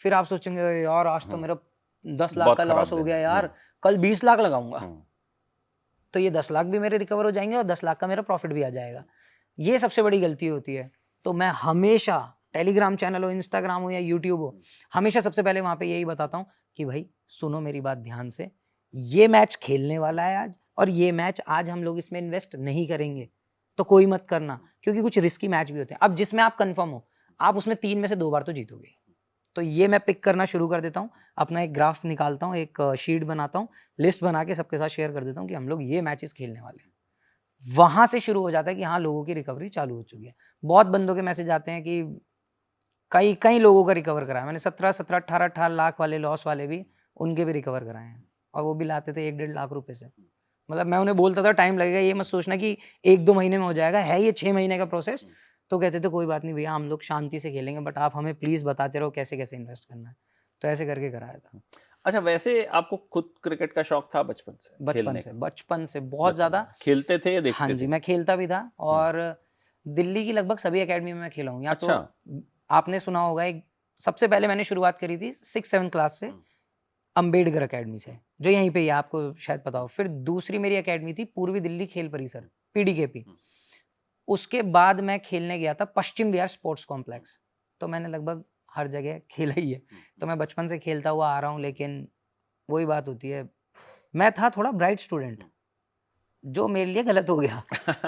फिर आप सोचेंगे यार आज तो हुँ, मेरा 10 लाख बहुत का लॉस खराब हो दिन गया है। यार, कल 20 लाख लगाऊँगा। हुँ, तो ये 10 लाख भी मेरे रिकवर हो जाएँगे और 10 लाख का मेरा प्रॉफ़िट भी आ जाएगा। ये सबसे बड़ी गलती होती है। तो मैं हमेशा टेलीग्राम चैनल हो, इंस्टाग्राम हो या यूट्यूब हो, हमेशा सबसे पहले वहाँ पे यही बताता हूँ कि भाई सुनो मेरी बात ध्यान से, ये मैच खेलने वाला है आज, और ये मैच आज हम लोग इसमें इन्वेस्ट नहीं करेंगे, तो कोई मत करना, क्योंकि कुछ रिस्की मैच भी होते हैं। अब जिसमें आप कन्फर्म हो, आप उसमें 3 में से 2 बार तो जीतोगे। तो ये मैं पिक करना शुरू कर देता हूँ, अपना एक ग्राफ निकालता हूँ, एक शीट बनाता हूँ, लिस्ट बना के सबके साथ शेयर कर देता हूँ कि हम लोग ये मैचेस खेलने वाले हैं। वहाँ से शुरू हो जाता है कि हाँ, लोगों की रिकवरी चालू हो चुकी है। बहुत बंदों के मैसेज आते हैं कि कई कई लोगों का रिकवर कराया मैंने, 17-17, 18-18 लाख वाले लॉस वाले भी, उनके भी रिकवर कराए हैं, और वो भी लाते थे 1 डेढ़ लाख रुपए से। मतलब मैं उन्हें बोलता था टाइम लगेगा, ये मत सोचना कि 1-2 महीने में हो जाएगा, है ये 6 महीने का प्रोसेस। तो कहते थे कोई बात नहीं भैया, हम लोग शांति से खेलेंगे, बट आप हमें प्लीज़ बताते रहो कैसे-कैसे इन्वेस्ट करना है। तो ऐसे करके कराया था। अच्छा, वैसे आपको खुद क्रिकेट का शौक था बचपन से खेलने का? बचपन से बहुत बचपन ज़्यादा। से। खेलते थे या हाँ देखते जी, थे? मैं खेलता भी था, हुँ, और दिल्ली की लगभग सभी अकेडमी में मैं खेला हूँ। या तो अच्छा। आपने सुना होगा, एक सबसे पहले मैंने शुरुआत करी थी 6-7 क्लास से, अम्बेडकर अकेडमी से, जो यहीं पे ही है, आपको शायद पता हो। फिर दूसरी मेरी अकेडमी थी पूर्वी दिल्ली खेल परिसर, पीडीकेपी। उसके बाद मैं खेलने गया था पश्चिम विहार स्पोर्ट्स कॉम्प्लेक्स। तो मैंने लगभग हर जगह खेला ही है। तो मैं बचपन से खेलता हुआ आ रहा हूँ, लेकिन वही बात होती है, मैं था थोड़ा ब्राइट स्टूडेंट, जो मेरे लिए गलत हो गया।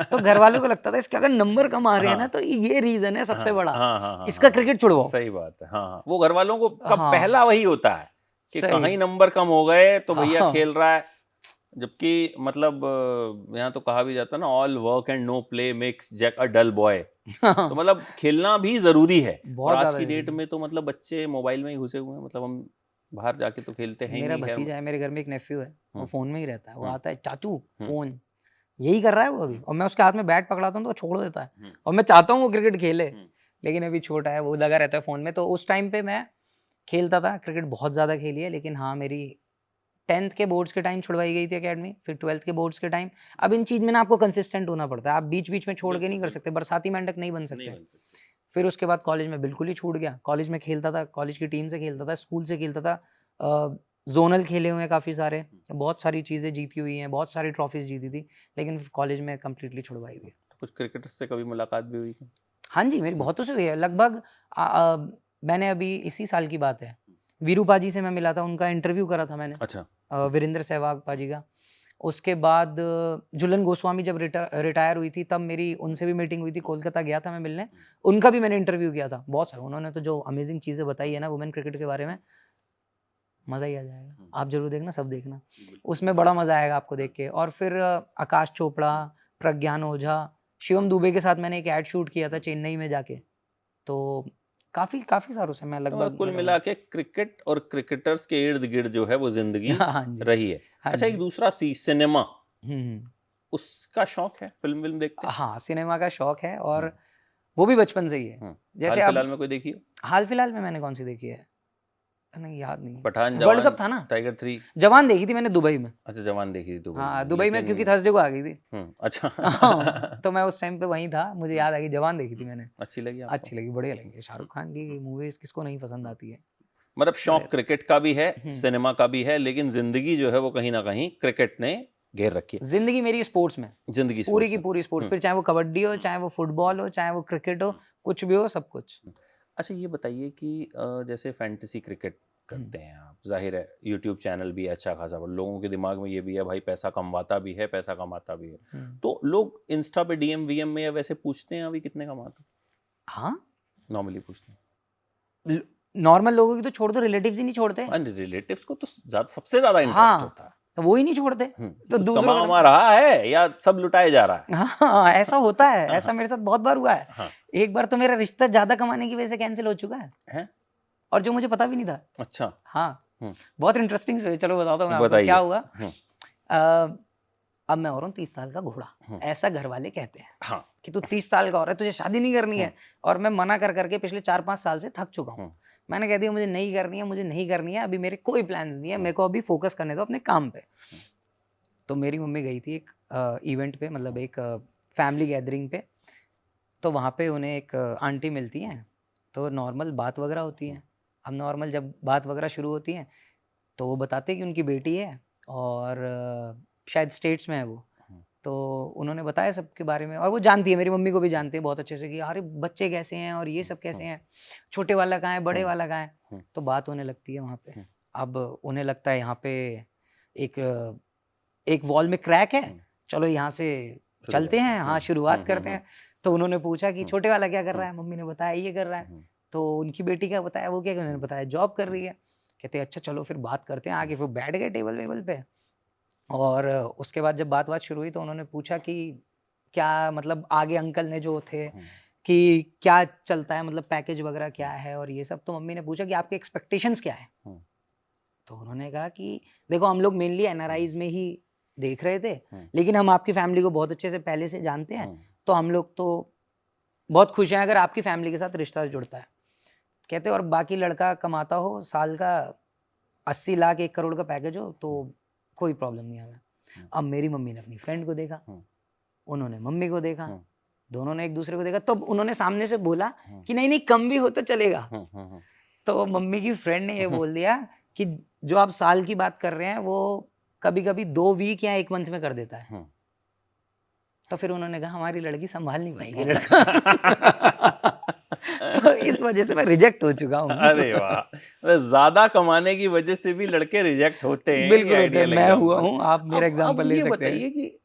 तो घरवालों को लगता था इसके अगर नंबर कम आ रहे हैं ना, हाँ, तो ये रीज़न है सबसे हाँ, बड़ा, हाँ, हाँ, हाँ, इसका हाँ, हाँ, क्रिकेट छुड़वाओ। सही बात है। हाँ, हाँ, वो घरवालों को का हाँ, पहला वही होता है कि सही। कहीं नंबर कम हो गए तो भैया हाँ, खेल रहा है। जबकि मतलब यहाँ तो कहा भी जाता है ना, all work and no play makes Jack a dull boy. तो हाँ, मतलब खेलना भी ज़रूरी है, और बहुत आज ज़्यादा की डेट ज़रूरी है। में तो मतलब बच्चे मोबाइल में ही घुसे हुए हैं, मतलब हम बाहर जाके तो खेलते हैं ही मेरा नहीं, खैर। भतीजा है, मेरे घर में एक नेफ्यू है, वो हुँ, फ़ोन में ही रहता है। वो हुँ, आता है, चाचू हुँ, फ़ोन, यही कर रहा है वो अभी, हुँ, और मैं उसके हाथ में बैट पकड़ाता हूँ तो वो छोड़ देता है, हुँ, और मैं चाहता हूँ वो क्रिकेट खेले, हुँ, लेकिन अभी छोटा है, वो लगा रहता है फ़ोन में। तो उस टाइम पे मैं खेलता था, क्रिकेट बहुत ज़्यादा खेली है, लेकिन हाँ, मेरी 10th के बोर्ड्स के टाइम छुड़वाई गई थी अकेडमी, फिर 12th के बोर्ड्स के टाइम। अब इन चीज़ में ना आपको कंसिस्टेंट होना पड़ता है, आप बीच-बीच में छोड़ के बिल्कुल, नहीं कर सकते, बिल्कुल, बरसाती मेंढक नहीं बन नहीं सकते। बन सकते। फिर उसके बाद कॉलेज में बिल्कुल ही छूट गया, कॉलेज में खेलता था, कॉलेज की टीम से खेलता था, स्कूल से खेलता था, ज़ोनल खेले हुए हैं काफ़ी सारे, बहुत सारी चीज़ें जीती हुई हैं, बहुत सारी ट्रॉफीज़ जीती थी, लेकिन फिर कॉलेज में कंप्लीटली छुड़वाई दी। तो कुछ क्रिकेटर्स से कभी मुलाकात भी हुई क्या? हाँ जी, मेरी हुँ, बहुतों से हुई है, लगभग मैंने अभी इसी साल की बात है, वीरू पाजी से मैं मिला था, उनका इंटरव्यू करा था मैंने, अच्छा। वीरेंद्र सहवाग पाजी का। उसके बाद झूलन गोस्वामी जब रिटायर हुई थी, तब मेरी उनसे भी मीटिंग हुई थी, कोलकाता गया था मैं मिलने, उनका भी मैंने इंटरव्यू किया था। बहुत सारा उन्होंने तो जो अमेज़िंग चीज़ें बताई है ना वुमेन क्रिकेट के बारे में, मज़ा ही आ जाएगा। आप ज़रूर देखना, सब देखना। उसमें बड़ा मज़ा आएगा आपको देख के। और फिर आकाश चोपड़ा, प्रज्ञान ओझा, शिवम दुबे के साथ मैंने एक एड शूट किया था चेन्नई में जाके। तो काफ़ी काफ़ी सारों से मैं तो मतलब लगभग कुल मिला मिला हूँ। के क्रिकेट और क्रिकेटर्स के इर्द-गिर्द जो है वो ज़िंदगी हाँ जी, रही है। हाँ अच्छा, एक जी। दूसरा सिनेमा, हुँ। उसका शौक है? फ़िल्म-विल्म देखते हैं? हाँ, सिनेमा का शौक है, हुँ, और वो भी बचपन से ही है। हुँ। जैसे हाल-फिलहाल अब में कोई देखी हो? हाल-फिलहाल में मैंने कौन-सी देखी है? नहीं याद नहीं। पठान, वर्ल्ड जवान, कप था ना? टाइगर 3। जवान देखी थी मैंने दुबई में। अच्छा, जवान देखी थी दुबई हाँ, में, दुबई में क्योंकि लेकिन थर्सडे को आ गई थी। अच्छा। हाँ, तो मैं उस टाइम पे वहीं था, मुझे याद आ गई, जवान देखी थी मैंने। अच्छी लगी आपको? अच्छी लगी, बढ़िया लगी। शाहरुख खान की मूवीज़ किसको नहीं पसंद आती है। मतलब शौक बढ़िया। क्रिकेट का भी है, हुँ। सिनेमा का भी है, लेकिन जिंदगी जो है वो कहीं ना कहीं क्रिकेट ने घेर रखी है। ज़िंदगी मेरी स्पोर्ट्स में, जिंदगी पूरी स्पोर्ट्स की में। पूरी स्पोर्ट्स, हम्म, फिर चाहे वो कबड्डी हो, चाहे वो फुटबॉल हो, चाहे वो क्रिकेट हो, कुछ भी हो, सब कुछ। अच्छा, ये बताइए कि जैसे फैंटेसी क्रिकेट हुँ, करते हैं आप, जाहिर है यूट्यूब चैनल भी है अच्छा खासा, पर लोगों के दिमाग में ये भी है भाई पैसा कमाता भी है, पैसा कमाता भी है, हुँ। तो लोग इंस्टा पे डीएम वीएम में या वैसे पूछते हैं अभी कितने कमाते हाँ, हैं? नॉर्मली पूछते हैं। ल नॉर्मल लोगों की तो छोड़ दो, रिलेटिव्स ही नहीं छोड़ते। रिलेटिव्स को तो सबसे ज्यादा इंटरेस्ट हाँ, होता है। तो वो ही नहीं छोड़ते, तो कुछ दूसरों कमा का वमा रहा है या सब लुटाए जा रहा है? हाँ, ऐसा होता है, हाँ, ऐसा मेरे साथ बहुत बार हुआ है। हाँ। एक बार तो मेरा रिश्ता ज़्यादा कमाने की वजह से कैंसल हो चुका है, हैं? और जो मुझे पता भी नहीं था। अच्छा। हाँ, हम्म, बहुत इंटरेस्टिंग स्टोरी, चलो बताता हूँ मैं आपको क्या बताइए। हुआ। हम्म, अब मैं हो रहा हूँ 30 साल का घोड़ा, हम्म, ऐसा घर वाले कहते हैं हाँ। कि तू 30 साल का हो रहा है, तुझे शादी नहीं करनी हम्म, है। और मैं मना कर करके पिछले 4-5 साल से थक चुका हूँ। हम्म, मैंने कह दिया मुझे नहीं करनी है, मुझे नहीं करनी है, अभी मेरे कोई प्लान्स नहीं है, मेरे को अभी फोकस करने दो अपने काम पे। हम्म, तो मेरी मम्मी गई थी एक इवेंट पे, मतलब एक फैमिली गैदरिंग पे। तो वहाँ पे उन्हें एक आंटी मिलती हैं, तो नॉर्मल बात वगैरह होती है। अब नॉर्मल जब बात वगैरह शुरू होती है, तो वो बताते हैं कि उनकी बेटी है और शायद स्टेट्स में है वो। हम्म, तो उन्होंने बताया सबके बारे में, और वो जानती है, मेरी मम्मी को भी जानती है बहुत अच्छे से कि अरे बच्चे कैसे हैं और ये सब कैसे हैं, छोटे वाला कहाँ है, बड़े वाला कहाँ है। हम्म, तो बात होने लगती है वहाँ पे। हम्म, अब उन्हें लगता है यहाँ पे एक एक वॉल में क्रैक है, हम्म, चलो यहाँ से शुरू चलते करते हैं, हैं। हाँ शुरुआत करते हैं। तो उन्होंने पूछा कि हम्म, छोटे वाला क्या कर रहा हम्म, है, मम्मी ने बताया ये कर रहा है। हम्म, तो उनकी बेटी का बताया, वो क्या, उन्होंने बताया जॉब कर रही है। कहते हैं अच्छा चलो फिर बात करते हैं आगे। फिर बैठ गए टेबल वेबल पे, और उसके बाद जब बात शुरू हुई तो उन्होंने पूछा कि क्या मतलब आगे अंकल ने जो थे कि क्या चलता है, मतलब पैकेज वगैरह क्या है और ये सब। तो मम्मी ने पूछा कि आपके एक्सपेक्टेशंस क्या है। तो उन्होंने कहा कि देखो हम लोग मेनली एनआरआईज में ही देख रहे थे, लेकिन हम आपकी फैमिली को बहुत अच्छे से पहले से जानते हैं, तो हम लोग तो बहुत खुश हैं अगर आपकी फैमिली के साथ रिश्ता जुड़ता है। कहते और बाकी लड़का कमाता हो साल का 80 लाख 1 करोड़ का पैकेज हो तो कोई प्रॉब्लम नहीं हमें। अब मेरी मम्मी ने अपनी फ्रेंड को देखा, उन्होंने मम्मी को देखा, दोनों ने एक दूसरे को देखा, तब उन्होंने सामने से बोला कि नहीं नहीं कम भी हो तो चलेगा। तो मम्मी की फ्रेंड ने ये बोल दिया कि जो आप साल की बात कर रहे हैं वो कभी-कभी 2 वीक या 1 मंथ में कर देता है। तो फिर उन्होंने कहा हमारी लड़की संभाल नहीं पाएगी लड़का। तो इस वजह से मैं रिजेक्ट हो चुका हूँ। अरे वाह! ज़्यादा कमाने की वजह से भी लड़के रिजेक्ट होते हैं, ये बिल्कुल होते हैं, आइडियल मैं हुआ एग्ज़ाम्पल। हूँ, आप मेरा अब एग्ज़ाम्पल ले ये सकते हैं। बताइए कि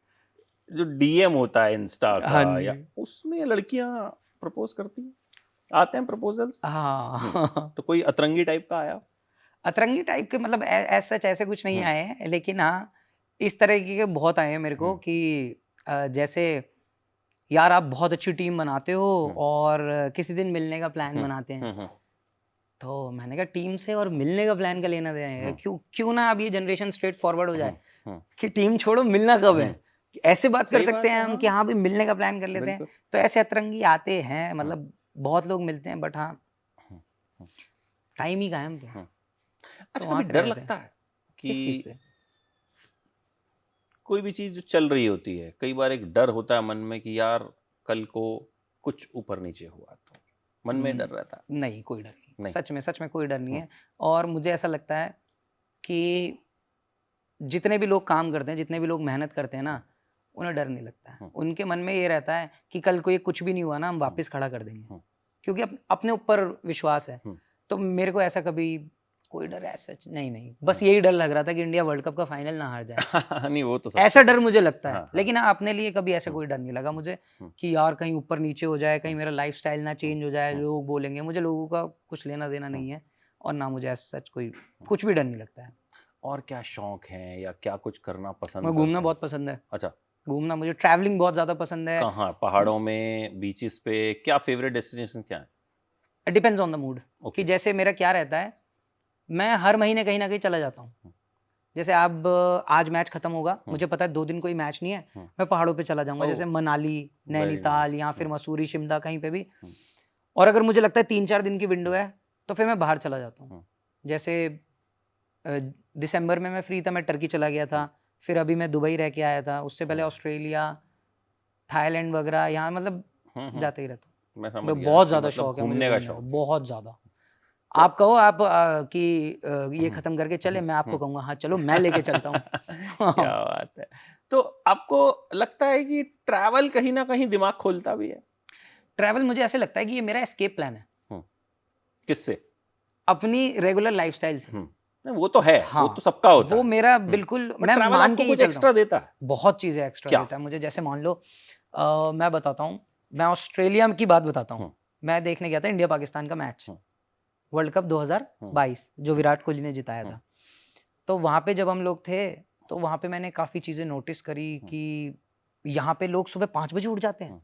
जो डीएम होता है इंस्टा हाँ का, जी। या उसमें लड़कियाँ प्रपोज़ करती हैं? आते हैं प्रपोज़ल्स? हाँ। तो कोई अतरंगी टाइप का आया? अतरंगी टाइप के मतलब एज़ सच ऐसे कुछ नहीं हुँ, आए हैं, लेकिन हाँ, इस तरीके के बहुत आए हैं मेरे को हुँ, कि जैसे यार आप बहुत अच्छी टीम बनाते हो हुँ, और किसी दिन मिलने का प्लान हुँ, बनाते हैं। हुँ, तो मैंने कहा टीम से और मिलने का प्लान का लेना-देना है, हुँ, क्यों क्यों ना अब ये जनरेशन स्ट्रेट फॉरवर्ड हो जाए हुँ, हुँ, कि टीम छोड़ो मिलना कब है? हुँ। ऐसे बात कर सही सकते बात हैं है, हम हाँ, कि हाँ भाई मिलने का प्लान कर लेते हैं। बिल्कुल। तो ऐसे अतरंगी आते हैं, हुँ, मतलब बहुत लोग मिलते हैं, बट हाँ, हुँ, हुँ, टाइम ही कायम पे, हुँ। तो अच्छा, वहाँ कभी से डर रह जाते हैं। लगता है किस चीज़ कि से? कोई भी चीज़ जो चल रही होती है, कई बार एक डर होता है मन में कि यार कल को कुछ ऊपर-नीचे हुआ तो? मन में डर रहता है? नहीं, कोई डर नहीं। नहीं। सच में कोई डर नहीं हुँ, है। और मुझे ऐसा लगता है कि जितने भी लोग काम करते हैं, जितने भी लोग मेहनत करते हैं हुँ, ना, उन्हें डर नहीं लगता है। हुँ, उनके मन में ये रहता है कि कल को ये कुछ भी नहीं हुआ ना, हम हुँ, वापस खड़ा कर देंगे। हुँ, क्योंकि अपने ऊपर विश्वास है। हुँ, तो मेरे को ऐसा कभी कोई डर एज़ सच नहीं। बस हुँ। यही डर लग रहा था कि इंडिया वर्ल्ड कप का फाइनल ना हार जाए। नहीं, वो तो सबको ऐसा होता डर मुझे लगता है। है। हाँ, हाँ। लेकिन हाँ, अपने लिए कभी ऐसा हुँ, कोई डर नहीं लगा हुँ, मुझे हुँ, कि यार कहीं ऊपर-नीचे हो जाए, कहीं हुँ, मेरा लाइफ़स्टाइल ना हुँ, चेंज हो जाए, हुँ, लोग बोलेंगे। मुझे लोगों का कुछ लेना-देना हुँ, नहीं है, और ना मुझे एज़ सच कोई हुँ। कुछ भी डर नहीं लगता है। और क्या शौक हैं या क्या कुछ करना मैं पसंद घूमना करते हैं? बहुत पसंद है। अच्छा, घूमना, मुझे ट्रैवलिंग बहुत ज़्यादा पसंद है। कहाँ? पहाड़ों में, बीचेज़ पे, क्या फ़ेवरेट डेस्टिनेशन क्या है? डिपेंड्स ऑन द मूड कि ओके। जैसे मेरा क्या रहता है, मैं हर महीने कहीं न कहीं चला जाता हूँ। हुँ, जैसे अब आज मैच खत्म होगा, हुँ, मुझे पता है 2 दिन कोई मैच नहीं है, हुँ। मैं पहाड़ों पे चला जाऊँगा, ओह! जैसे मनाली, वेरी नैनीताल नाइस। या फिर हुँ, मसूरी, शिमला, कहीं पे भी। हुँ, और अगर मुझे लगता है 3-4 दिन की विंडो हुँ, है, तो फिर मैं बाहर चला जाता हूँ। हुँ। जैसे दिसंबर में मैं फ्री था, मैं टर्की चला गया था, फिर अभी मैं दुबई रह के आया था, उससे पहले ऑस्ट्रेलिया, थाईलैंड वगैरह, यहाँ मतलब जाते ही रहता हूँ। मैं समझ मैं गया बहुत कि ज़्यादा मतलब शौक है मुझे घूमने का घूमने का, शौक है। बहुत ज़्यादा। तो आप कहो आप कि ये खत्म करके चले, मैं आपको कहूँगा हाँ चलो, मैं लेके चलता हूँ। क्या बात है। तो आपको लगता है कि ट्रैवल कहीं ना कहीं दिमाग खोलता भी है? ट्रैवल मुझे ऐसे लगता है कि ये मेरा एस्केप प्लान है किससे? अपनी रेगुलर लाइफस्टाइल से। नहीं, वो तो है, वो तो हाँ, सबका होता वो है। मेरा बिल्कुल, बट मैं ट्रैवल मान के आपको ये कुछ चलता हूँ। एक्स्ट्रा देता है? बहुत चीज़ें एक्स्ट्रा क्या? देता है मुझे, जैसे मान लो मैं बताता हूँ, मैं ऑस्ट्रेलिया की बात बताता हूँ। मैं देखने गया था इंडिया पाकिस्तान का मैच, वर्ल्ड कप 2022 जो विराट कोहली ने जिताया था। तो वहाँ पे जब हम लोग थे, तो वहाँ पे मैंने काफ़ी चीज़ें नोटिस करी कि यहाँ पे लोग सुबह 5 बजे उठ जाते हैं।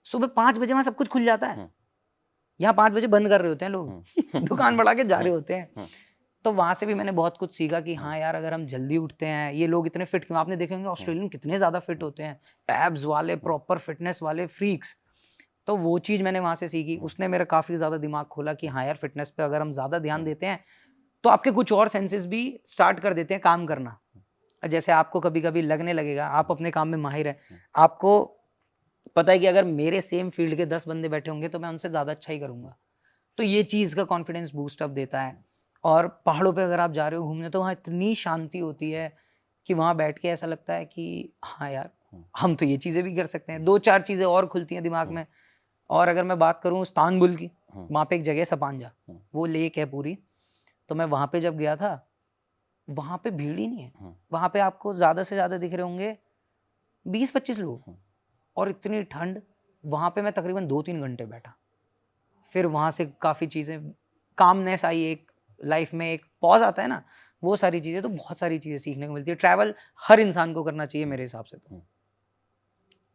सुबह 5 बजे वहाँ सब कुछ खुल जाता है। यहाँ 5 बजे बंद कर रहे होते हैं लोग। दुकान बढ़ा के जा रहे होते हैं। तो वहाँ से भी मैंने बहुत कुछ सीखा कि हाँ यार, अगर हम जल्दी उठते हैं, ये लोग इतने फिट क्यों? आपने देखे होंगे ऑस्ट्रेलियन कितने ज़्यादा फिट होते हैं, एब्स वाले, प्रॉपर फिटनेस वाले फ्रीक्स। तो वो चीज़ मैंने वहाँ से सीखी। उसने मेरा काफ़ी ज़्यादा दिमाग खोला कि हाँ यार, फिटनेस पे अगर हम ज़्यादा ध्यान देते हैं, तो आपके कुछ और सेंसेस भी स्टार्ट कर देते हैं काम करना। जैसे आपको कभी-कभी लगने लगेगा, आप अपने काम में माहिर हैं, आपको पता है कि अगर मेरे सेम फील्ड के 10 बंदे बैठे होंगे, तो मैं उनसे ज़्यादा अच्छा ही करूँगा। तो ये चीज़ का कॉन्फिडेंस बूस्ट अप देता है। और पहाड़ों पे अगर आप जा रहे हो घूमने, तो वहाँ इतनी शांति होती है कि वहाँ बैठ के ऐसा लगता है कि हाँ यार, हम तो ये चीज़ें भी कर सकते हैं। 2-4 चीज़ें और खुलती हैं दिमाग में। और अगर मैं बात करूँ इस्तांबुल की, वहाँ पे एक जगह है सपांजा, वो लेक है पूरी। तो मैं वहाँ पे जब गया था, वहाँ पे भीड़ ही नहीं है। वहाँ पे आपको ज़्यादा से ज़्यादा दिख रहे होंगे 20-25 लोग, और इतनी ठंड। वहाँ पे मैं तकरीबन 2-3 घंटे बैठा। फिर वहाँ से काफ़ी चीज़ें, कामनेस आई, एक लाइफ में एक पॉज़ आता है ना, वो सारी चीज़ें, तो बहुत सारी चीज़ें सीखने को मिलती है। ट्रैवल हर इंसान को करना चाहिए मेरे हिसाब से तो।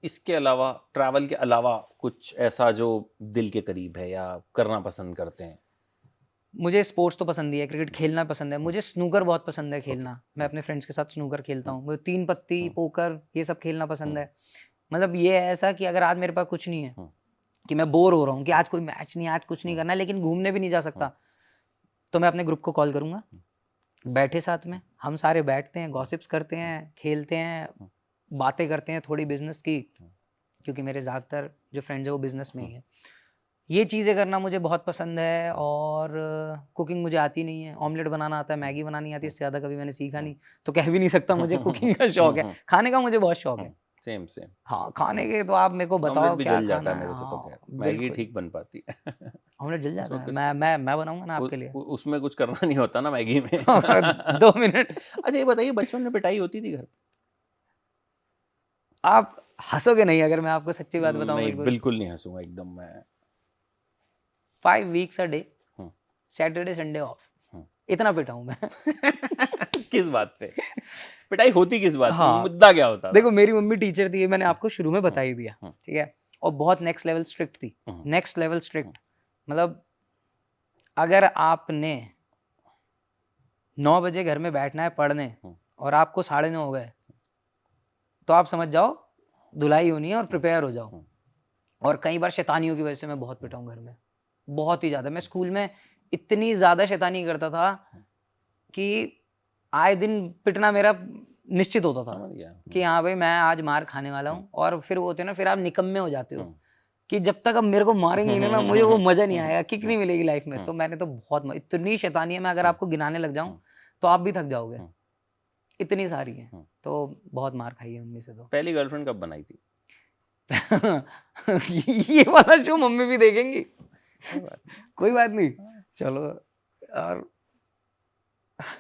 इसके अलावा, ट्रैवल के अलावा कुछ ऐसा जो दिल के करीब है या करना पसंद करते हैं? मुझे स्पोर्ट्स तो पसंद ही है, क्रिकेट खेलना पसंद है। मुझे स्नूकर बहुत पसंद है खेलना। मैं अपने फ्रेंड्स के साथ स्नूकर खेलता हूँ। मुझे 3 पत्ती, पोकर, ये सब खेलना पसंद है। मतलब ये है ऐसा कि अगर आज मेरे पास कुछ नहीं है, कि मैं बोर हो रहा हूँ कि आज कोई मैच नहीं है, आज कुछ नहीं करना है, लेकिन घूमने भी नहीं जा सकता, तो मैं अपने ग्रुप को कॉल करूँगा, बैठे साथ में, हम सारे बैठते हैं, गॉसिप्स करते हैं, खेलते हैं, बातें करते हैं थोड़ी बिज़नेस की, क्योंकि मेरे ज़्यादातर जो फ्रेंड्स हैं वो बिज़नेस में ही हैं। ये चीज़ें करना मुझे बहुत पसंद है। और कुकिंग मुझे आती नहीं है, ऑमलेट बनाना आता है, मैगी बनानी आती है, इससे ज़्यादा कभी मैंने सीखा नहीं, तो कह भी नहीं सकता मुझे कुकिंग का शौक है। खाने का मुझे बहुत शौक है। Same same. हाँ, खाने के तो आप मेरे को ऑमलेट बताओ भी क्या जल जाता खाना है है। मेरे से तो, हाँ, खैर मैगी बिल्कुल। ठीक बन पाती है। ऑमलेट जल जाता उसमें है। कुछ मैं बनाऊँगा ना आपके लिए। उसमें कुछ करना नहीं होता ना मैगी में। 2 मिनट। अच्छा, ये बताइए, बचपन में पिटाई होती थी घर पे? आप हँसोगे नहीं अगर मैं आपको सच्ची बात बताऊँ, नहीं, बिल्कुल। बिल्कुल नहीं हंसूंगा एकदम मैं। 5 weeks a day, hmm, Saturday Sunday off, hmm. इतना पिटा हूँ मैं। किस बात पे पिटाई होती, किस बात पे, हाँ, मुद्दा क्या होता था? देखो मेरी मम्मी टीचर थी, ये मैंने आपको शुरू में बता ही दिया, हम्म, ठीक है? और बहुत नेक्स्ट लेवल स्ट्रिक्ट थी, हम्म, नेक्स्ट लेवल स्ट्रिक्ट। मतलब अगर आपने 9 बजे घर में बैठना है पढ़ने, और आपको 9:30 हो गए, तो आप समझ जाओ धुलाई होनी है और प्रिपेयर हो जाओ। और कई बार शैतानियों की वजह से मैं बहुत पिटा हूँ घर में, बहुत ही ज़्यादा। मैं स्कूल में इतनी ज़्यादा शैतानी करता था कि आए दिन पिटना मेरा निश्चित होता था समझ गया। कि हाँ भाई, मैं आज मार खाने वाला हूँ। और फिर वो होते हैं ना, फिर आप निकम्मे हो जाते हो कि जब तक अब मेरे को मारेंगे नहीं ना, मुझे वो मज़ा नहीं आएगा, किक नहीं मिलेगी लाइफ में। तो मैंने तो बहुत इतनी शैतानी है, मैं अगर आपको गिनाने लग जाऊँ तो आप भी थक जाओगे, इतनी सारी है। तो बहुत मार खाई है मम्मी से तो। पहली गर्लफ्रेंड कब बनाई थी? ये वाला शो मम्मी भी देखेंगी। कोई बात नहीं, चलो। और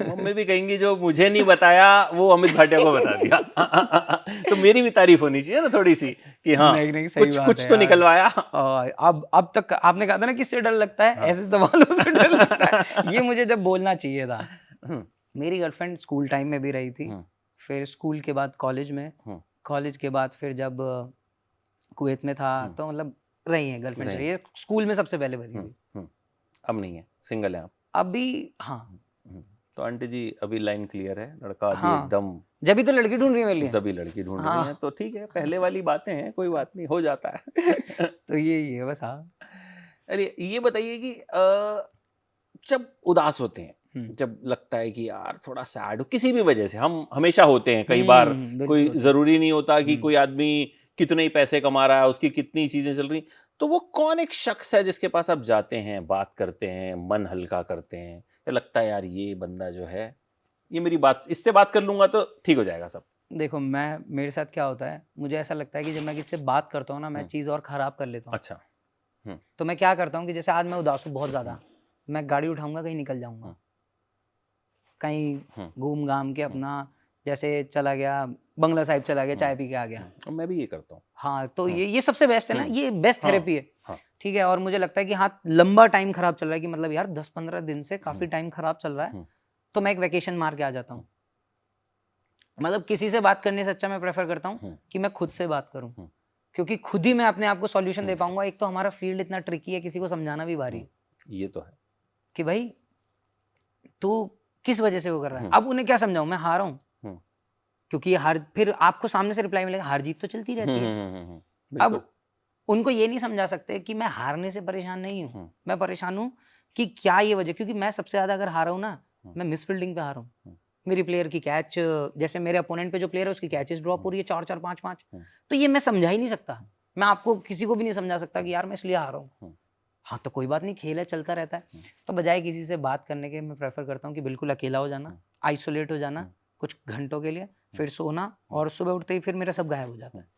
मम्मी भी कहेंगी जो मुझे नहीं बताया वो अमित भाटिया को बता दिया। तो मेरी भी तारीफ होनी चाहिए ना थोड़ी सी, कि हाँ नहीं नहीं, सही कुछ बात कुछ है तो यार। निकलवाया। अब तक आपने कहा था ना किससे डर लगता है, हाँ। ऐसे सवालों से डर लगता है। ये मुझे जब बोलना चाहिए था। मेरी गर्लफ्रेंड स्कूल टाइम में भी रही थी, फिर स्कूल के बाद कॉलेज में, कॉलेज के बाद फिर जब कुवैत में था, तो मतलब रही है गर्लफ्रेंड रही है। स्कूल में सबसे पहले बनी थी। अब नहीं है, सिंगल है आप अभी हाँ। तो आंटी जी अभी लाइन क्लियर है, लड़का अभी हाँ, एकदम, जब भी तो लड़की ढूंढ रही है मेरे लिए। तभी लड़की ढूंढ रही है, हाँ, तो ठीक है, पहले वाली बातें हैं, कोई बात नहीं, हो जाता है। तो यही है बस। हाँ, अरे ये बताइए कि जब उदास होते हैं, हम्म, जब लगता है कि यार थोड़ा सैड हो किसी भी वजह से, हम हमेशा होते हैं कई बार। बिल्कुल कोई होता है। जरूरी नहीं होता कि हम्म, कोई आदमी कितने ही पैसे कमा रहा है, उसकी कितनी चीजें चल रही, तो वो कौन एक शख्स है जिसके पास आप जाते हैं, बात करते हैं, मन हल्का करते हैं, या लगता है यार ये बंदा जो है, ये मेरी बात, इससे बात कर लूंगा तो ठीक हो जाएगा सब? देखो मैं मेरे साथ क्या होता है, मुझे ऐसा लगता है कि जब मैं किसी से बात करता हूँ ना, मैं हम्म, चीज़ और ख़राब कर लेता हूँ। अच्छा। हम्म, तो मैं क्या करता हूँ कि जैसे आज मैं उदास हूँ बहुत ज़्यादा, हम्म, मैं गाड़ी उठाऊंगा, कहीं निकल जाऊंगा, हम्म, कहीं हम्म, घूम घाम के अपना, जैसे चला गया बंगला साहिब, चला गया, चाय पी के आ गया। और मैं भी ये करता हूँ। हाँ, तो हम्म, ये सबसे बेस्ट है ना, हम्म, ये बेस्ट हाँ, थेरेपी है। हाँ, ठीक है, और मुझे लगता है कि हाँ, लंबा टाइम खराब चल रहा है, कि मतलब यार 10-15 दिन से काफ़ी हम्म, टाइम खराब चल रहा है, हम्म, तो मैं एक वैकेशन मार के आ जाता हूँ। मतलब किसी से बात करने से अच्छा मैं प्रेफ़र करता हूँ हम्म, कि मैं खुद से बात करूँ, हम्म, क्योंकि खुद ही मैं अपने आप को सॉल्यूशन दे हम्म, पाऊँगा। एक तो हमारा फ़ील्ड इतना ट्रिकी है, किसी को समझाना भी भारी है, ये तो है। कि भाई तू किस वजह से वो कर रहा है? हम्म, अब उन्हें क्या समझाऊँ, मैं हारा हूँ, हम्म, क्योंकि हार फिर आपको सामने से रिप्लाई मिलेगा, हार-जीत तो चलती रहती है। बिल्कुल। अब उनको ये नहीं समझा सकते कि मैं हारने से परेशान नहीं हूँ, हम्म, मैं परेशान हूँ कि क्या ये वजह, क्योंकि मैं सबसे ज़्यादा अगर हारा हूँ ना, हम्म, मैं मिसफील्डिंग पे हारा हूँ। हम्म, मेरी प्लेयर की कैच, जैसे मेरे अपोनेंट पे जो प्लेयर है उसकी कैचेज़ ड्रॉप हो हम्म, रही है 4-4 5-5, हम्म, तो ये मैं समझा ही नहीं सकता। मैं आपको किसी को भी नहीं समझा सकता कि यार मैं इसलिए हारा हूँ। हम्म, हाँ, तो कोई बात नहीं, खेल है, चलता रहता है। हम्म, तो बजाय किसी से बात करने के मैं प्रेफ़र करता हूँ कि बिल्कुल अकेला हो जाना, हम्म, आइसोलेट हो जाना हम्म, कुछ घंटों के लिए, हम्म, फिर सोना, हम्म, और सुबह उठते ही फिर मेरा सब गायब हो जाता हम्म, है।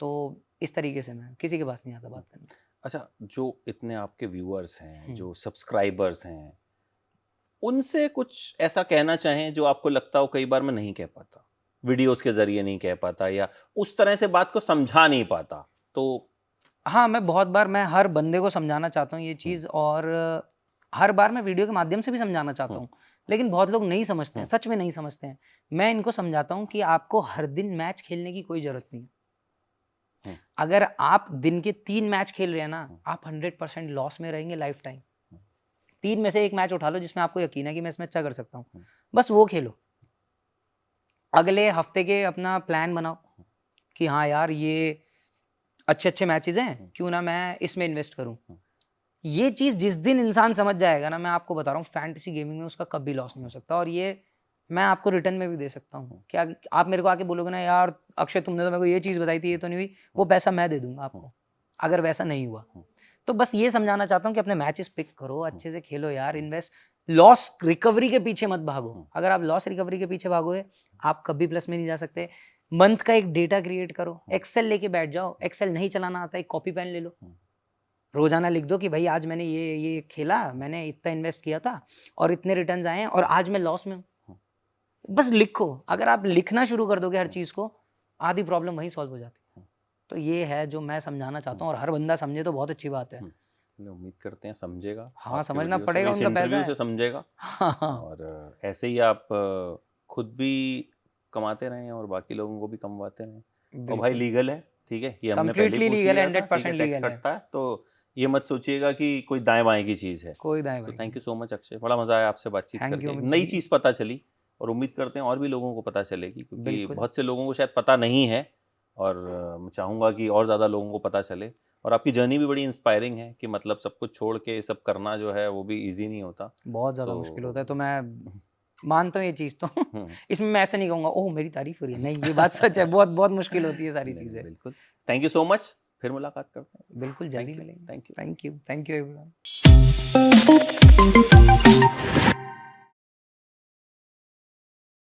तो इस तरीके से मैं किसी के पास नहीं आता बात करने। अच्छा, जो इतने आपके व्यूअर्स हैं, हुँ। जो सब्सक्राइबर्स हैं, उनसे कुछ ऐसा कहना चाहें जो आपको लगता हो कई बार मैं नहीं कह पाता, वीडियोस के जरिए नहीं कह पाता, या उस तरह से बात को समझा नहीं पाता, तो? हाँ, मैं बहुत बार मैं हर बंदे को समझाना चाहता हूँ ये हम्म, चीज़, और हर बार मैं वीडियो के माध्यम से भी समझाना चाहता हम्म, हूँ। लेकिन बहुत लोग नहीं समझते हैं, हम्म, सच में नहीं समझते हैं। मैं इनको समझाता हूँ कि आपको हर दिन मैच खेलने की कोई ज़रूरत नहीं है। हम्म, अगर आप दिन के 3 मैच खेल रहे हैं ना, हम्म, आप 100% लॉस में रहेंगे लाइफ़ टाइम। हम्म, 3 में से 1 मैच उठा लो जिसमें आपको यकीन है कि मैं इसमें अच्छा कर सकता हूँ। हम्म, बस वो खेलो। अगले हफ्ते के अपना प्लान बनाओ कि हाँ यार, ये अच्छे-अच्छे मैचेज़ हैं, हम्म, क्यों ना मैं इसमें इन्वेस्ट करूँ। हम्म, ये चीज़ जिस दिन इंसान समझ जाएगा ना, मैं आपको बता रहा हूँ, फैंटेसी गेमिंग में उसका कभी लॉस नहीं हो सकता, और ये मैं आपको रिटर्न में भी दे सकता हूँ। हम्म, क्या आप मेरे को आके बोलोगे ना, यार अक्षय तुमने तो मेरे को ये चीज़ बताई थी, ये तो नहीं हुई, वो पैसा मैं दे दूँगा हम्म, आपको, अगर वैसा नहीं हुआ। हम्म, तो बस ये समझाना चाहता हूँ कि अपने मैचेस पिक करो, हम्म, अच्छे से खेलो यार, हम्म, इन्वेस्ट, लॉस रिकवरी के पीछे मत भागो। हम्म, अगर आप लॉस रिकवरी के पीछे भागोगे, आप कभी प्लस में नहीं जा सकते। मंथ का एक डेटा क्रिएट करो, हम्म, एक्सेल लेके बैठ जाओ, एक्सेल नहीं चलाना आता, एक कॉपी पेन ले लो। हम्म, रोज़ाना लिख दो कि भाई आज मैंने ये खेला, मैंने इतना इन्वेस्ट किया था और इतने रिटर्न्स आए हैं, और आज मैं लॉस में हूँ। हम्म, बस लिखो, अगर आप लिखना शुरू कर दोगे हर हम्म, चीज़ को, आधी प्रॉब्लम वहीं सॉल्व हो जाती है। हम्म, तो ये है जो मैं समझाना चाहता हम्म, हूँ, और हर बंदा समझे तो बहुत अच्छी बात है। चलिए, उम्मीद करते हैं समझेगा हाँ, आपके समझना वीडियो से, पड़ेगा, इस उनका पैसा इंटरव्यू है। से समझेगा। हाँ, हाँ। और ऐसे ही आप खुद भी कमाते रहें और बाकी लोगों को भी कमवाते रहें। और भाई बिल्कुल। लीगल है, ठीक है, ये हमने पहले ही कंप्लीटली पूछ लीगल है, लिया था, ठीक है, 100% टैक्स लीगल है। कटता है, तो ये मत सोचिएगा कि कोई दाएं बाएं की चीज़ है। कोई तो दाएँ-बाएँ थैंक नहीं। यू सो मच अक्षय, बड़ा मज़ा आया आपसे बातचीत थैंक करके, यू एक अमित नई भाई। चीज़ पता चली, और उम्मीद करते हैं और भी लोगों को पता चलेगी, क्योंकि बिल्कुल, बहुत से लोगों को शायद पता नहीं है। और मैं चाहूँगा कि और ज़्यादा लोगों को पता चले। और आपकी जर्नी भी बड़ी इंस्पायरिंग है कि मतलब सब कुछ छोड़ के सब करना जो है वो भी ईज़ी नहीं होता। बहुत ज़्यादा मुश्किल होता है, सो तो मैं मानता हूँ ये चीज़ तो। हुँ। इसमें मैं ऐसा नहीं कहूँगा, ओह! मेरी तारीफ़ हो रही है। नहीं, ये बात सच है, बहुत बहुत मुश्किल होती है सारी नहीं, नहीं, चीज़ें। बिल्कुल। Thank you so much. फिर मुलाकात करते हैं। बिल्कुल, जल्दी थैंक यू, मिलेंगे। Thank you. Thank you everyone.